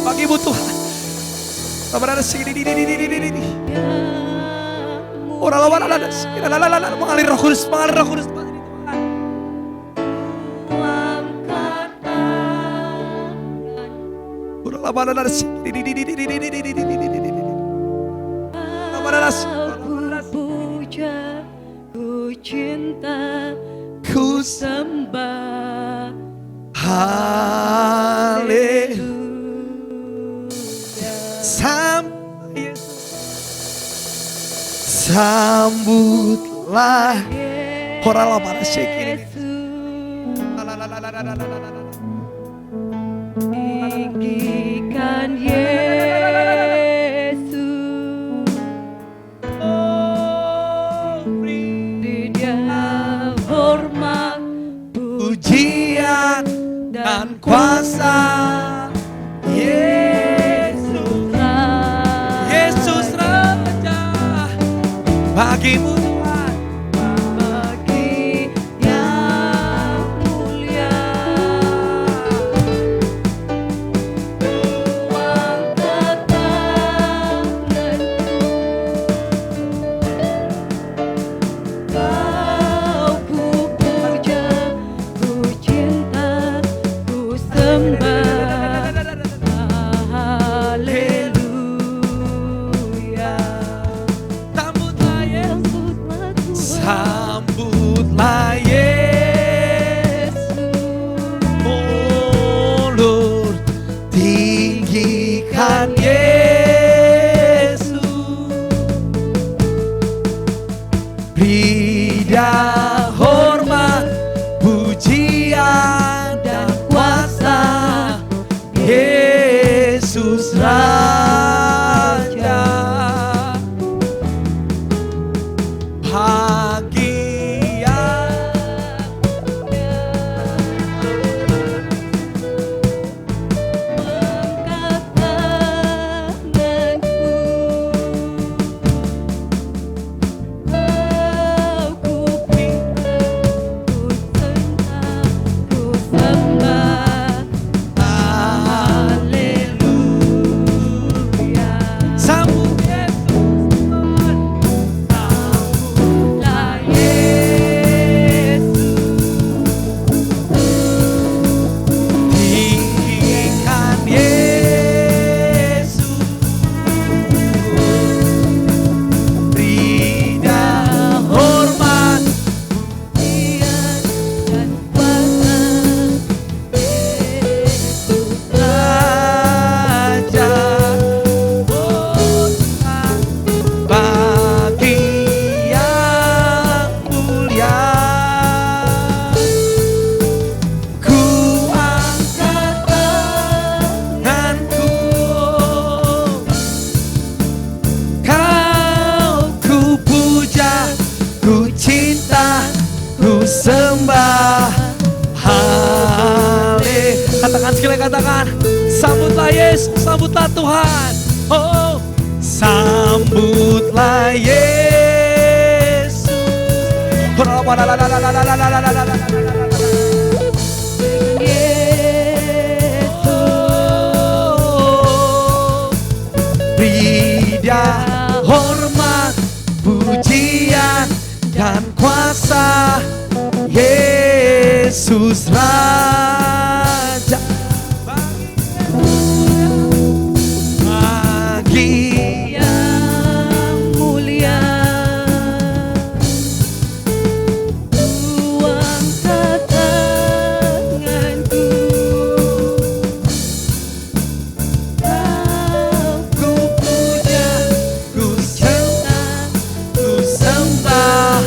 Bagi Tuhan. Yang Mengalir Roh Kudus, mengalir Roh Kudus. Ku puja, ku cinta, Ku ku sembah. haleluya. Sambutlah Horala para syekir. Tinggikan Yesus, beri Dia hormat, Pujian dan kuasa Yesus, Yesus Raja. Bagimu Tuhan, bagi yang mulia. Angkat tanganku, Kau ku puja, ku cinta, ku sembah. Haleluya. sambutlah Yesus, Sambutlah sambutlah Tuhan. Yesus. Mulut tinggikan Yesus, beri Dia hormat, pujian dan kuasa. Yesus Raja. Bahagia Angkat tanganku, Kau ku pinta, ku cinta, ku sembah. Haleluya. sambut Yesus, Sambutlah Yesus, tinggikan Yesus, beri Dia hormat, pujian dan kuasa. Yesus Raja. Oh Tuhan, bagi yang mulia, ku angkat tanganku, Kau ku puja, ku cinta, ku sembah. Katakan sekali, katakan, sambutlah Yesus, sambutlah Tuhan. Oh, sambutlah Yesus. Oh, beri Dia hormat, pujian dan kuasa. Yesus Raja. Bagi yang mulia. Ku angkat tanganku, Kau ku puja, ku cinta, ku sembah.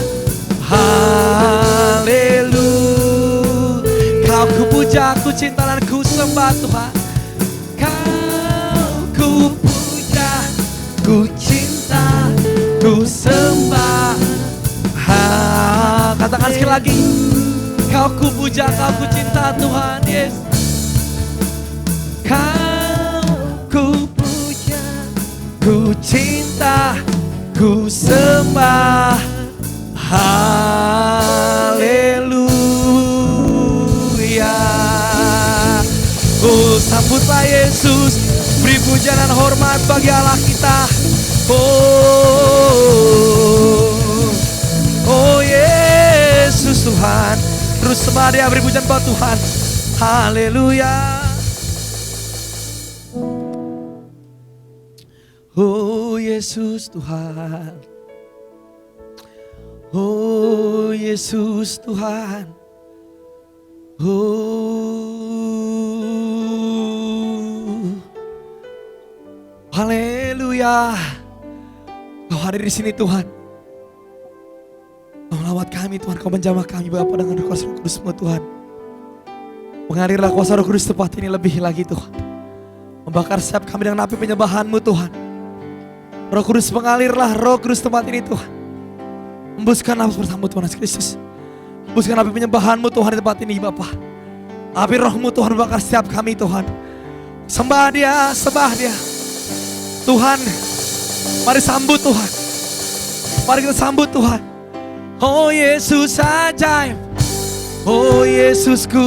Haleluya. Kau ku puja, ku cinta dan ku sembah Tuhan. Kau ku puja, ku cinta, ku sembah. Katakan sekali lagi. Kau ku puja, kau ku cinta Tuhan Yesus. Kau ku puja, ku cinta, ku sembah. Haleluya. Oh, sambutlah Yesus, beri pujian dan hormat bagi Allah kita. Oh, terus sembah dia, beri pujian buat Tuhan. Haleluya. Oh Yesus Tuhan. Oh Yesus Tuhan. Oh, haleluya. Kau hadir di sini Tuhan. Kau melawat kami Tuhan, Kau menjamah kami Bapa dengan kuasa Roh Kudus-Mu Tuhan. Mengalirlah kuasa Roh Kudus tempat ini lebih lagi Tuhan. Membakar setiap kami dengan api penyembahan-Mu Tuhan. Roh Kudus mengalirlah, Roh Kudus tempat ini Tuhan. Hembuskan nafas bersama Tuhan Yesus Kristus. Hembuskan api penyembahan-Mu Tuhan di tempat ini Bapa. Api Roh-Mu Tuhan membakar setiap kami Tuhan. Sembah dia, sembah dia. Tuhan, mari sambut Tuhan. Mari kita sambut Tuhan. Oh Yesus ajaib. Oh Yesusku,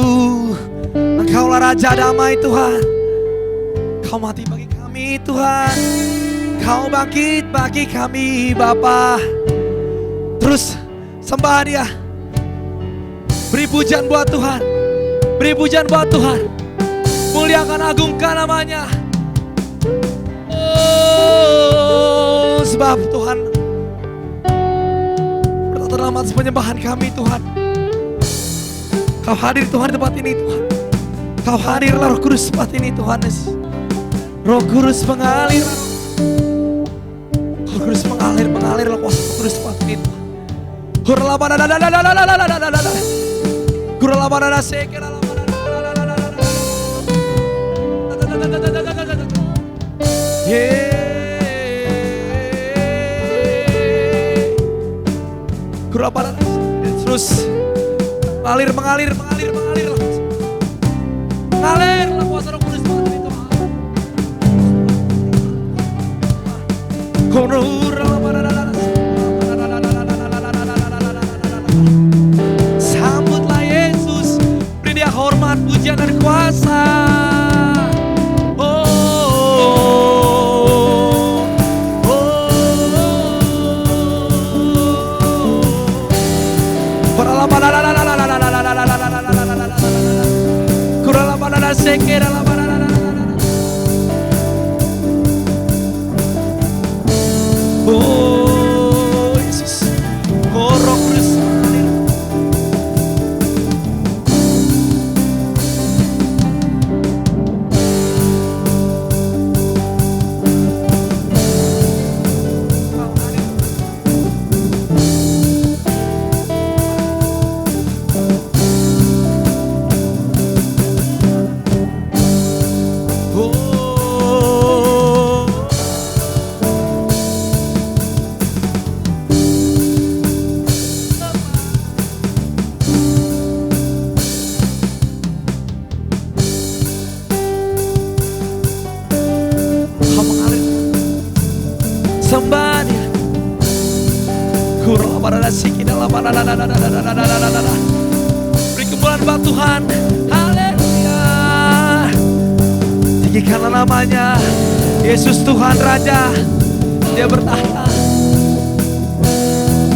Engkaulah Raja damai Tuhan. Kau mati bagi kami Tuhan. Kau bangkit bagi kami Bapa. Terus sembah dia. Beri pujian buat Tuhan. Beri pujian buat Tuhan. Muliakan, agungkan namanya. Oh, sebab Tuhan bertata dalam atas penyembahan kami Tuhan. Kau hadir Tuhan di tempat ini Tuhan. Kau hadirlah Roh Kudus tempat ini Tuhan Yesus. Roh Kudus mengalir. Roh Kudus mengalirlah kuasa Roh Kudus tempat ini Tuhan. Terus mengalirlah kuasa Roh Kudus tempat ini Tuhan. Sambutlah Yesus, beri dia hormat, pujian dan kuasa. Oh Yesus, oh Roh Kudus. Sembah dia. Beri kemuliaan buat Tuhan. Haleluya. Tinggikanlah namanya. Yesus Tuhan Raja. Dia bertahta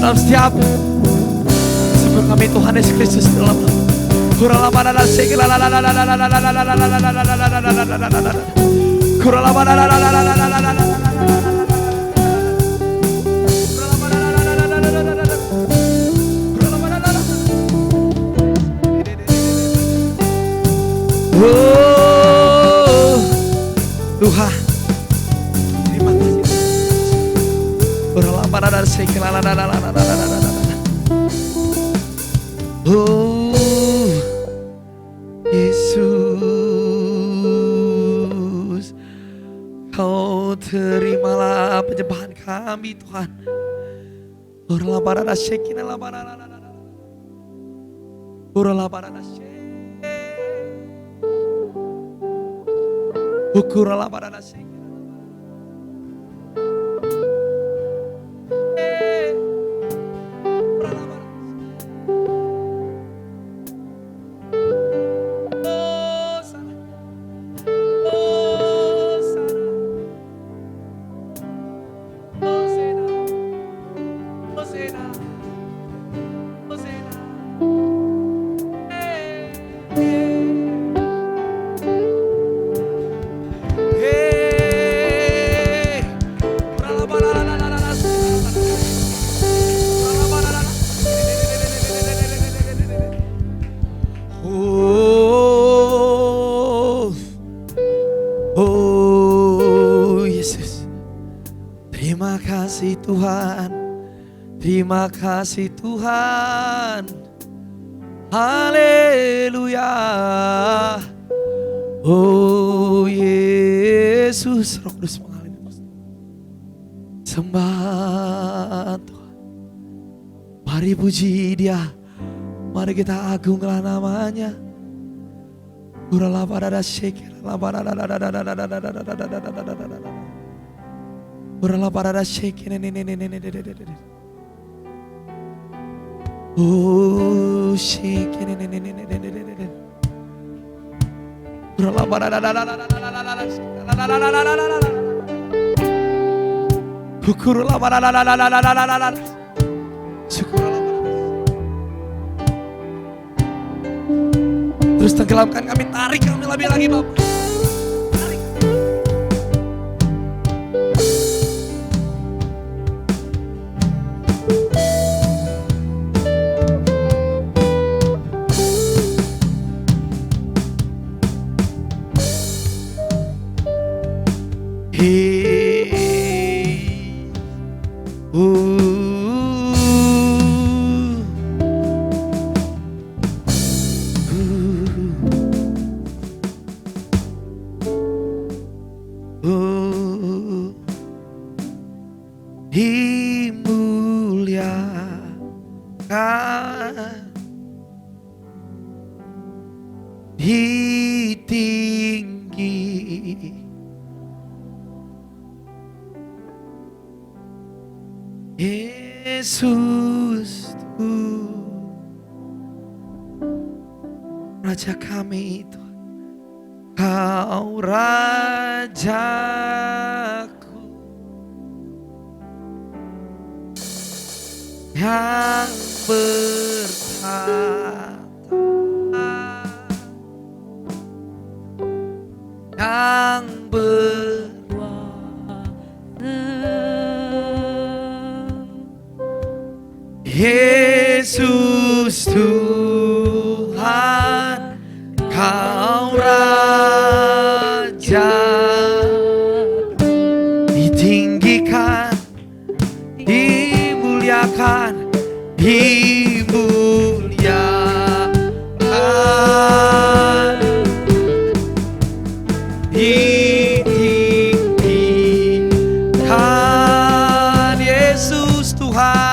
dalam setiap sebelum kami Tuhan Yesus Kristus dalam oh Tuhan, terima kasih. Oh Yesus, Kau terimalah penyembahan kami Tuhan. Terima kasih Tuhan. Haleluya. Oh Yesus, Roh Kudus mengalir. Sembah Tuhan. Mari puji Dia. Mari kita agunglah namanya. Urala parada shake, urala parada shake, oh shake, urala parada, ukurala parada, syukurala. Terus tenggelamkan kami, tarik kami lebih lagi Bapak. Tarik. Dimuliakan, ditinggi, Yesus Tuhan, Raja kami itu, Kau Rajaku yang bertata, yang Yesus Tuhan, Kau Raja, ditinggikan, dimuliakan, dimuliakan, ditinggikan, Yesus Tuhan.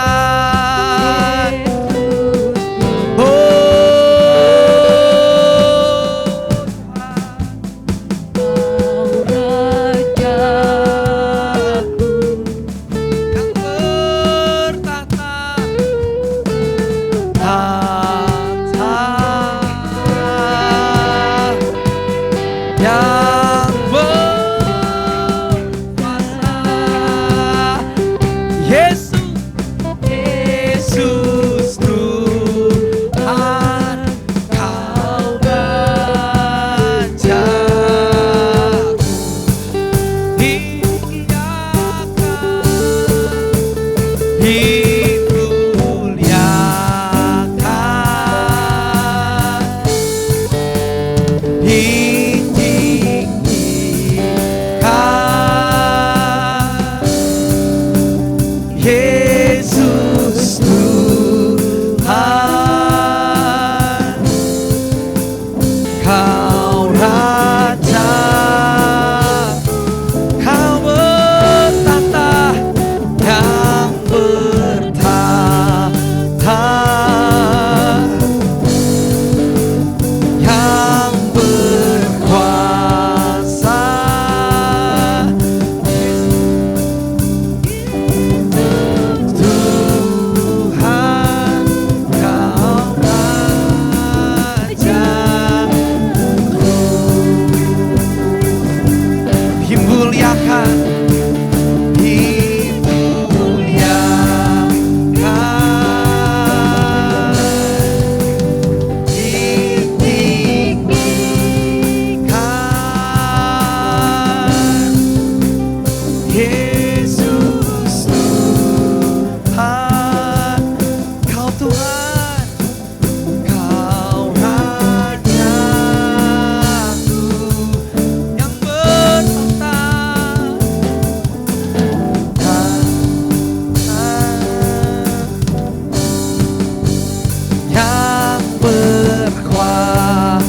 berkuasa,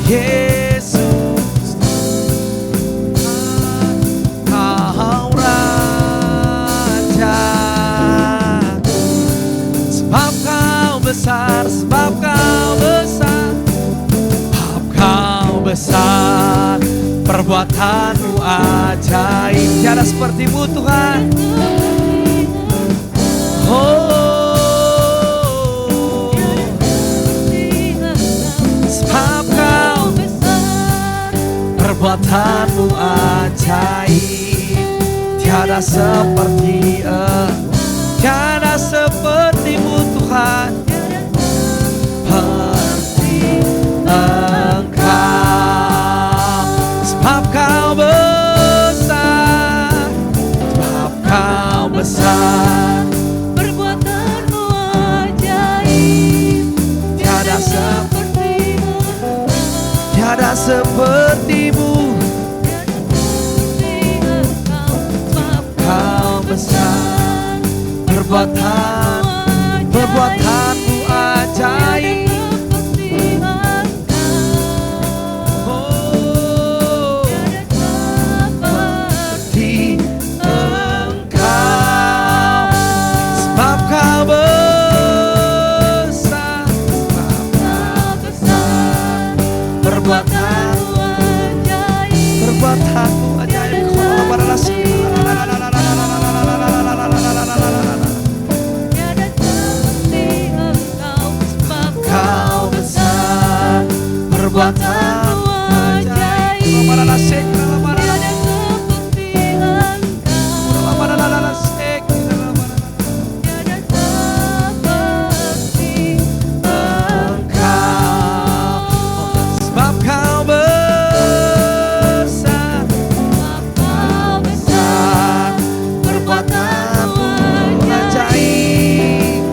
Yesus, Kau Raja. Sebab Kau besar, sebab Kau besar, sebab Kau besar, perbuatan-Mu ajaib. Tiada seperti-Mu Tuhan. Oh, sebab Kau perbuatan-Mu ajaib. Tiada seperti tiada seperti-Mu Tuhan. Seperti Engkau. Sebab Kau besar, sebab Kau besar, Perbuatan-Mu ajaib. tiada tiada seperti-Mu. Kau besar, perbuatan-Mu ajaib. Oh, seperti Engkau. Sebab Kau besar, sebab Kau besar, perbuatan-Mu ajaib. Kau besar, perbuatan-Mu ajaib. Sebab Kau besar, perbuatan-Mu ajaib.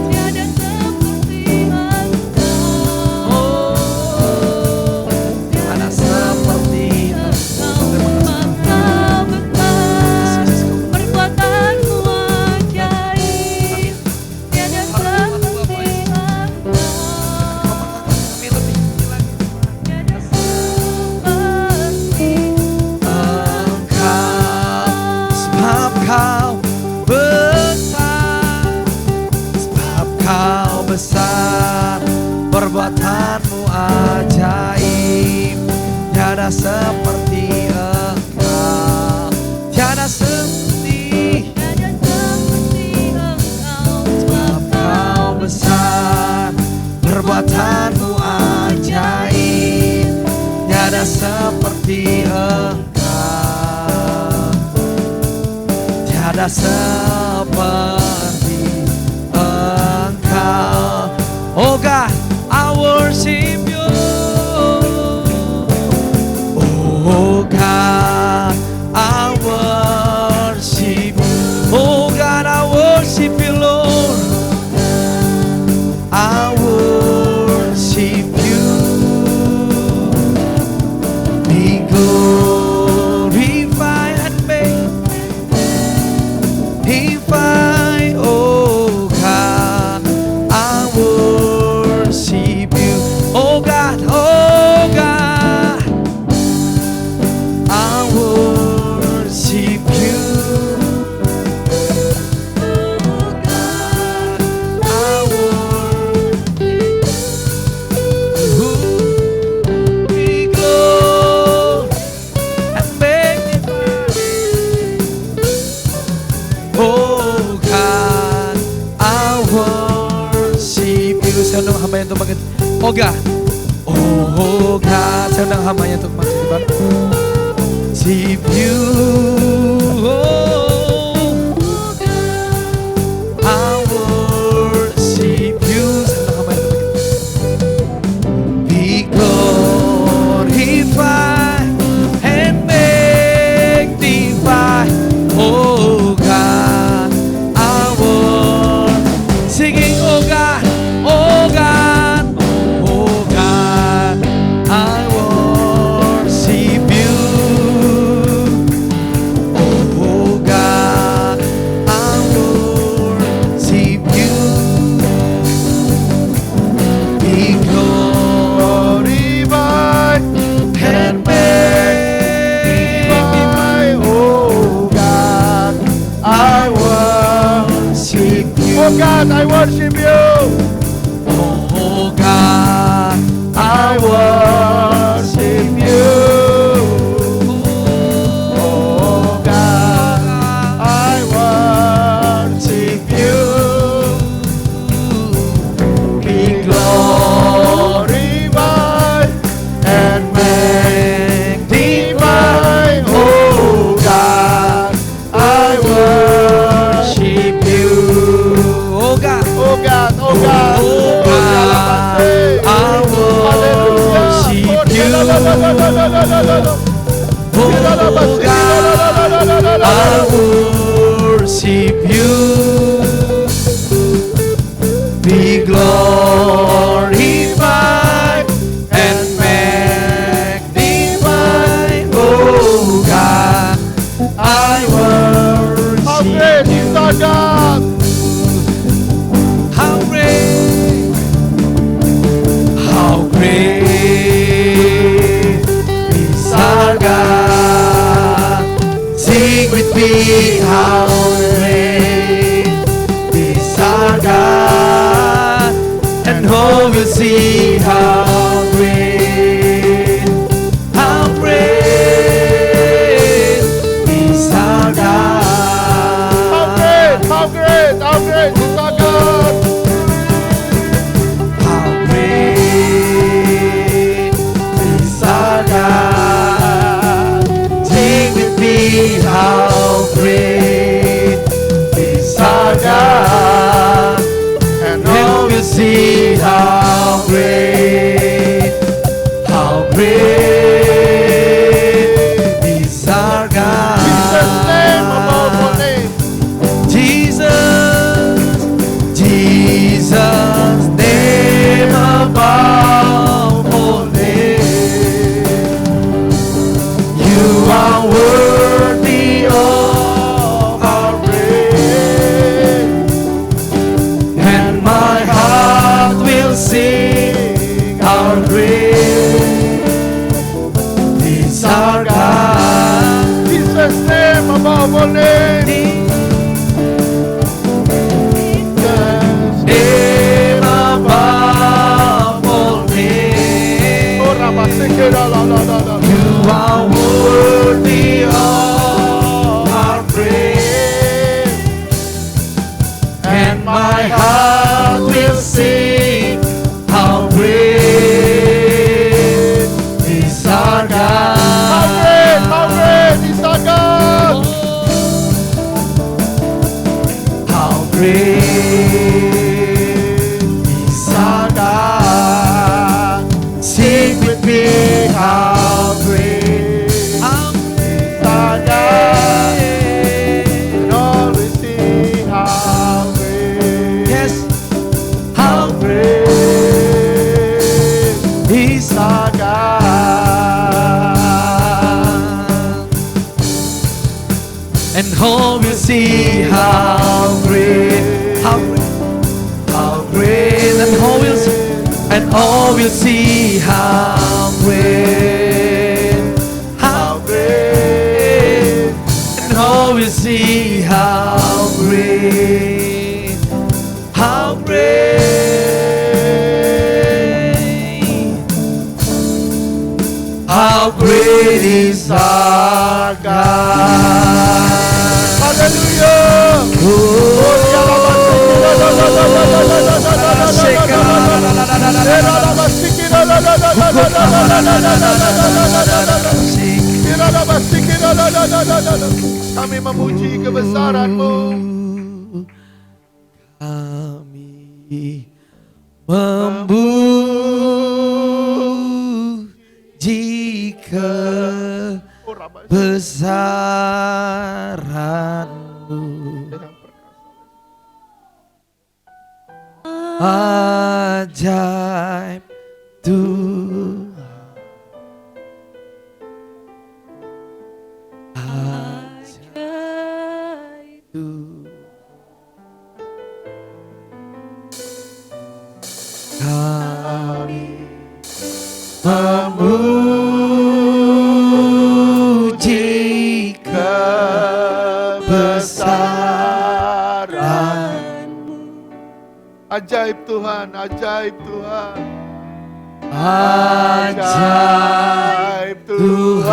Oh, tiada seperti Engkau. Sebab Kau besar, sebab Kau besar, perbuatan-Mu ajaib. Tiada seperti Engkau, tiada seperti. Sebab Kau besar, perbuatan-Mu ajaib. Tiada seperti Engkau, tiada seperti Engkau. Oh God, I worship You. Oh God, I worship You. Oh God, I worship You, Lord. I worship You. Be glorified and magnified, oh God. I worship You, oh God, oh God. I worship You, oh God. I worship You. Be glorified and magnified, oh God. I worship You. Saya undang hamba untuk makin, oh God, oh God. Saya undang hambanya untuk makin worship You, oh I worship You. Saya undang hambanya untuk makin be glorified and magnified, oh God. I worship, singing, oh God, oh God, oh God. I worship You, oh God. Oh God, I worship you. Oh God, I worship you. Oh God, I worship you. Be glorified and magnified. Oh God, I worship you. oh God, Oh God, oh God, oh God, I worship you. Oh God, I worship you. Be glorified and magnified. Oh God, I How worship great you. is our God! How great, how great is our God. Sing with me, how great is our God. And all will see how great is our God. How great is our God! How great is our God. Sing with me, how great is our God. And And we'll see how great is our God. Jesus' name above all names. Jesus' name above all names. You are worthy of our praise, and my heart will sing our great is our God. Jesus' name above all names. Name above all names. Oh, Rabasikira, la, la, la, la. You are worthy of our praise, and my heart will sing how great is our God. How great is our God! How great is our God. Sing with me, how great is our God. And all we see how great. Yes, how great is our God. And all will see how great, and all will see how great, and all will see how great, how great is our God. Hallelujah! Kami memuji kebesaran-Mu. Kami memuji kebesaran-Mu. Ajaib Tuhan, ajaib Tuhan. Kami memuji kebesaran-Mu. Ajaib Tuhan, ajaib Tuhan. Ajaib Tuhan,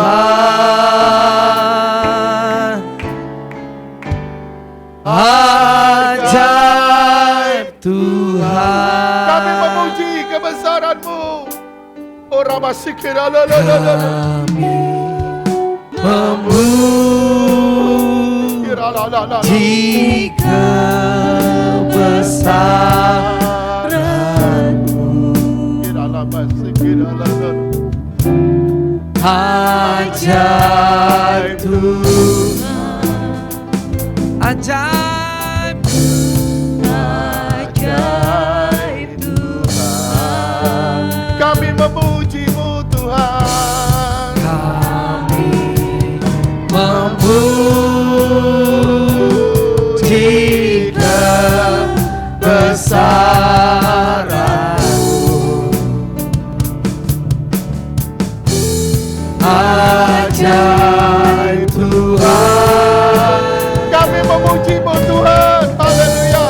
ajaib Tuhan. Kami memuji kebesaran-Mu. Oh Ramasikira la la la la la. Kami Kira la la la la. memuji kebesaran-Mu. Kira la masikira la la la. Ajaib Tuhan, ajaib, Ajaib Tuhan, Kami memuji-Mu Tuhan. kami memuji kebesaran-Mu. Ajaib Tuhan, Kami memuji-Mu Tuhan. Haleluya.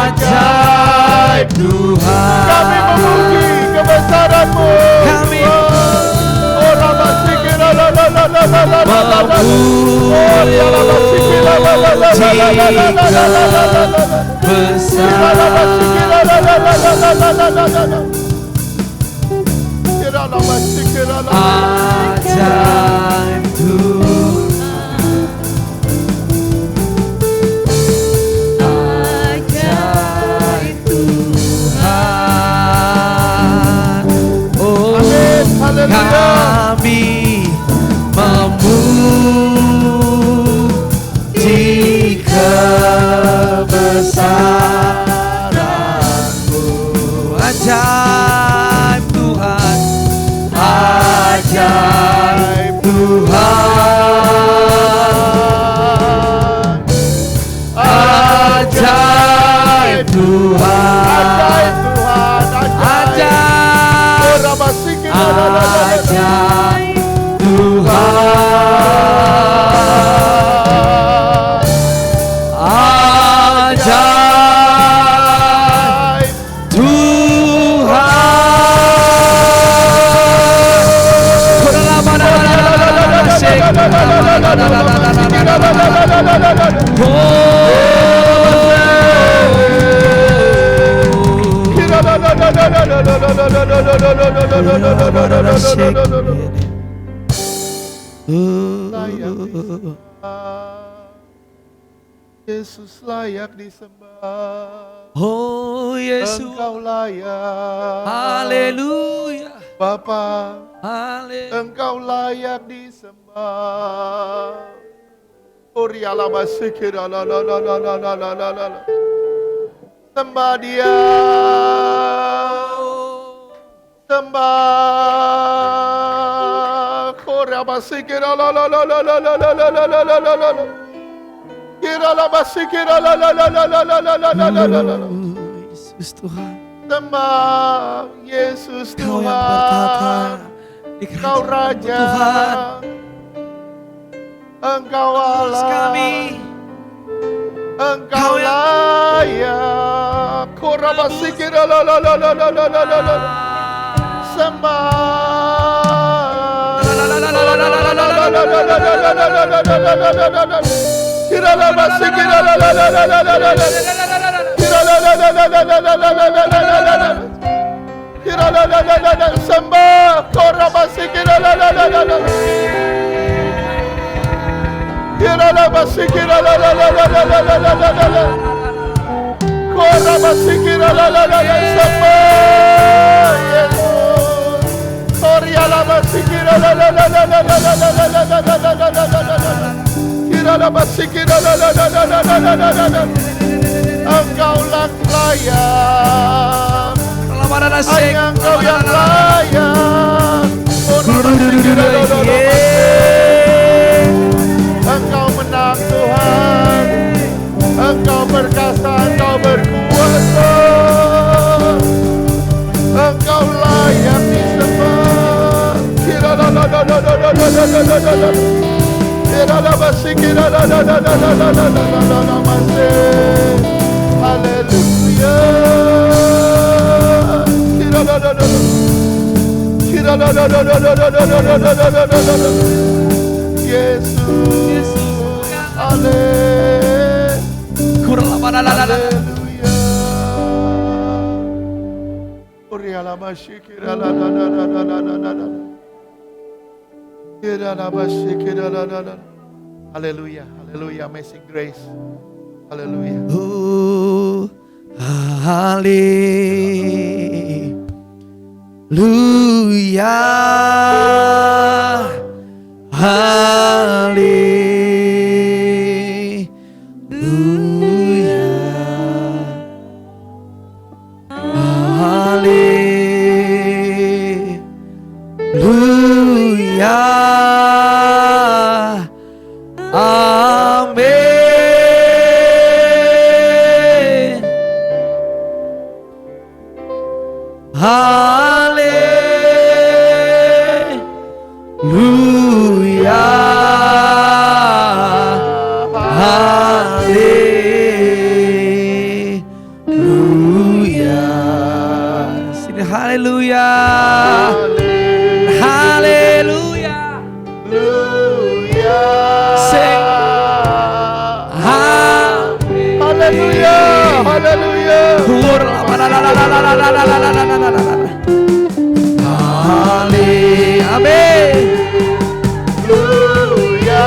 ajaib Tuhan. Kami memuji kebesaran-Mu. Kami Oh Ramasikira la la la la la la la la. memuji Oh ya Ramasikira la la la la la la la la la la la. Kira la masikira la la la la la la la la la. Kira la masikira la la. ajaib Tuhan, ajaib Tuhan. Oh, Amin. Haleluya. kami memuji kebesaran-Mu. Ajaib Tuhan, ajaib Tuhan, ajaib Tuhan, Ajaib Tuhan, ajaib. Oh ajaib, Ramasikira la la la la. ajaib Tuhan, ajaib Kira la la la la la la la la la la la la la la la la la la. Layak disembah. Yesus layak disembah. Oh Yesus, Engkau layak. haleluya, Bapa, haleluya. Engkau layak disembah. Oriala masikira la la la la la la la la la. Sembah Dia. Sembah. Korea masikira la la la la la la la la la la la la la. Kira la masikira la la la la la la la la la la la la. Yesus Tuhan, Sembah Yesus Kau yang bertata Tuhan. di Engkau kerajaan Raja. Tuhan. Engkau Allah. Kami Engkau Kau yang- layak. Korabasikira la la la la la la la la la. Sembah. Kira la basikira la la la la la la la la. Kira la la la la la la la la la la la la. Kira la la la la la. Sembah. Korabasikira la la la la la. Kira la basikira la la la la la la la la la la. Kora basikira la la la la. Sembah Yesus. Koria la basikira la la la la la la la la la la la la la la la la. Kira la basikira la la la la la la la la la la. Engkau layak. Hanya Engkau yang layak. Kora basikira la la la. Engkau menang Tuhan. Engkau perkasa, Engkau berkuasa. Engkau layak disembah. Kira la la la la la la la la la la la. Kira la basi kira la la la la la la la la la la la masih. Haleluya. Haleluya. Haleluya, haleluya, amazing grace. Haleluya. Oh, haleluya. Haleluya. Haleluya. Amin. Haleluya. Haleluya. Sini haleluya. Haleluya. Sing. Haleluya, haleluya. Amin. Haleluya.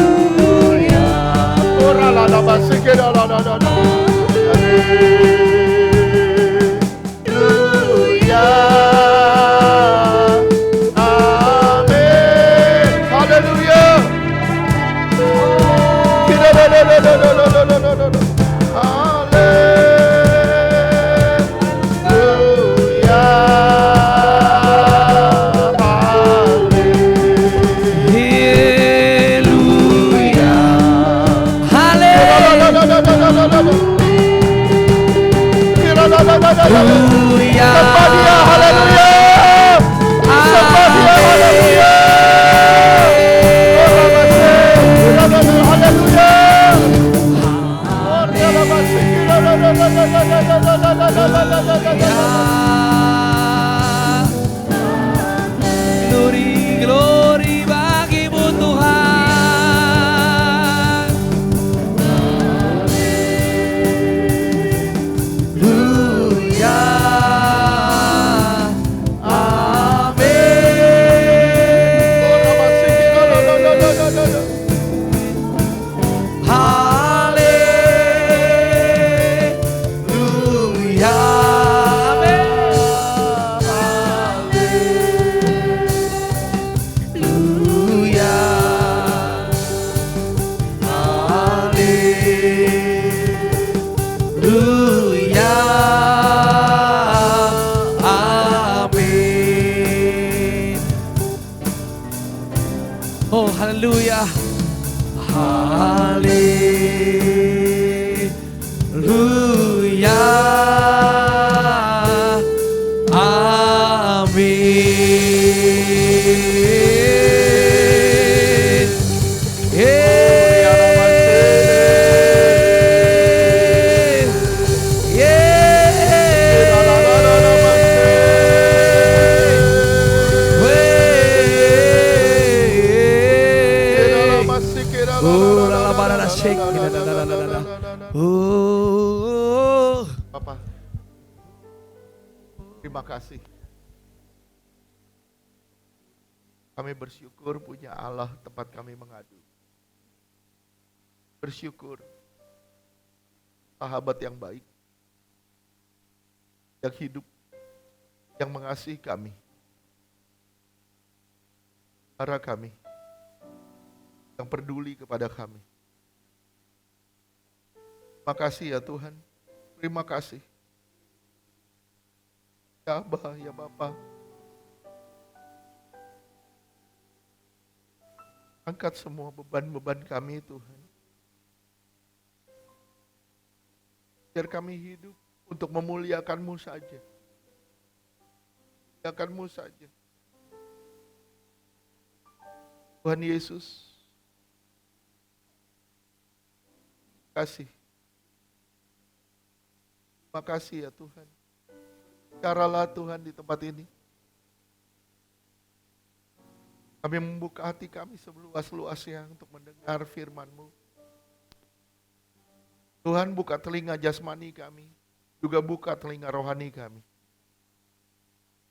Haleluya. Ora la la basike la la la la. Haleluya. Amin. Haleluya. Kira la la la la la la la la la. Glory, glory bagimu Tuhan. Haleluya. Oh, haleluya. Haleluya. Amin. Bapak, terima kasih. Kami bersyukur punya Allah tempat kami mengadu. Bersyukur sahabat yang baik, yang hidup, yang mengasihi kami. Para kami, yang peduli kepada kami. Terima kasih ya Tuhan. Terima kasih. Ya Abah, ya Bapa. Angkat semua beban-beban kami Tuhan. Biar kami hidup untuk memuliakan-Mu saja. Muliakan-Mu saja. Tuhan Yesus, kasih. Terima kasih ya Tuhan. Caralah Tuhan di tempat ini. Kami membuka hati kami seluas-luasnya untuk mendengar firman-Mu. Tuhan, buka telinga jasmani kami, juga buka telinga rohani kami.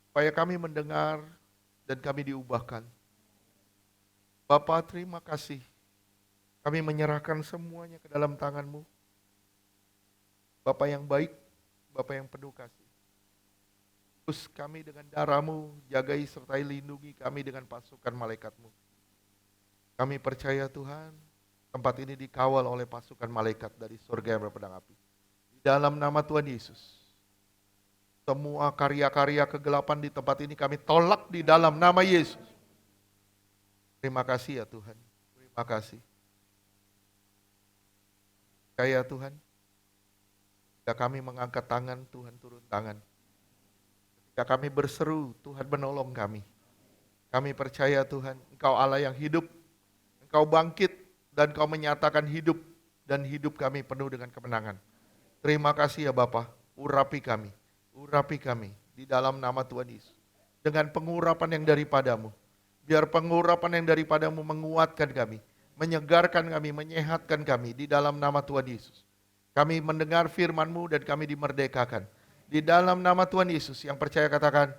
Supaya kami mendengar dan kami diubahkan. Bapa, terima kasih. Kami menyerahkan semuanya ke dalam tangan-Mu. Bapa yang baik, Bapa yang penuh kasih. Terus kami dengan darah-Mu, jagai sertai lindungi kami dengan pasukan malaikat-Mu. Kami percaya Tuhan, tempat ini dikawal oleh pasukan malaikat dari surga yang berpedang api. Di dalam nama Tuhan Yesus, semua karya-karya kegelapan di tempat ini kami tolak di dalam nama Yesus. Terima kasih ya Tuhan, terima kasih. Percaya Tuhan, ketika kami mengangkat tangan, Tuhan turun tangan. Ketika kami berseru, Tuhan menolong kami. Kami percaya Tuhan, Engkau Allah yang hidup, Engkau bangkit, dan Engkau menyatakan hidup, dan hidup kami penuh dengan kemenangan. Terima kasih ya Bapa, urapi kami di dalam nama Tuhan Yesus. Dengan pengurapan yang daripadamu, biar pengurapan yang daripadamu menguatkan kami, menyegarkan kami, menyehatkan kami di dalam nama Tuhan Yesus. Kami mendengar firman-Mu dan kami dimerdekakan. Di dalam nama Tuhan Yesus, yang percaya katakan,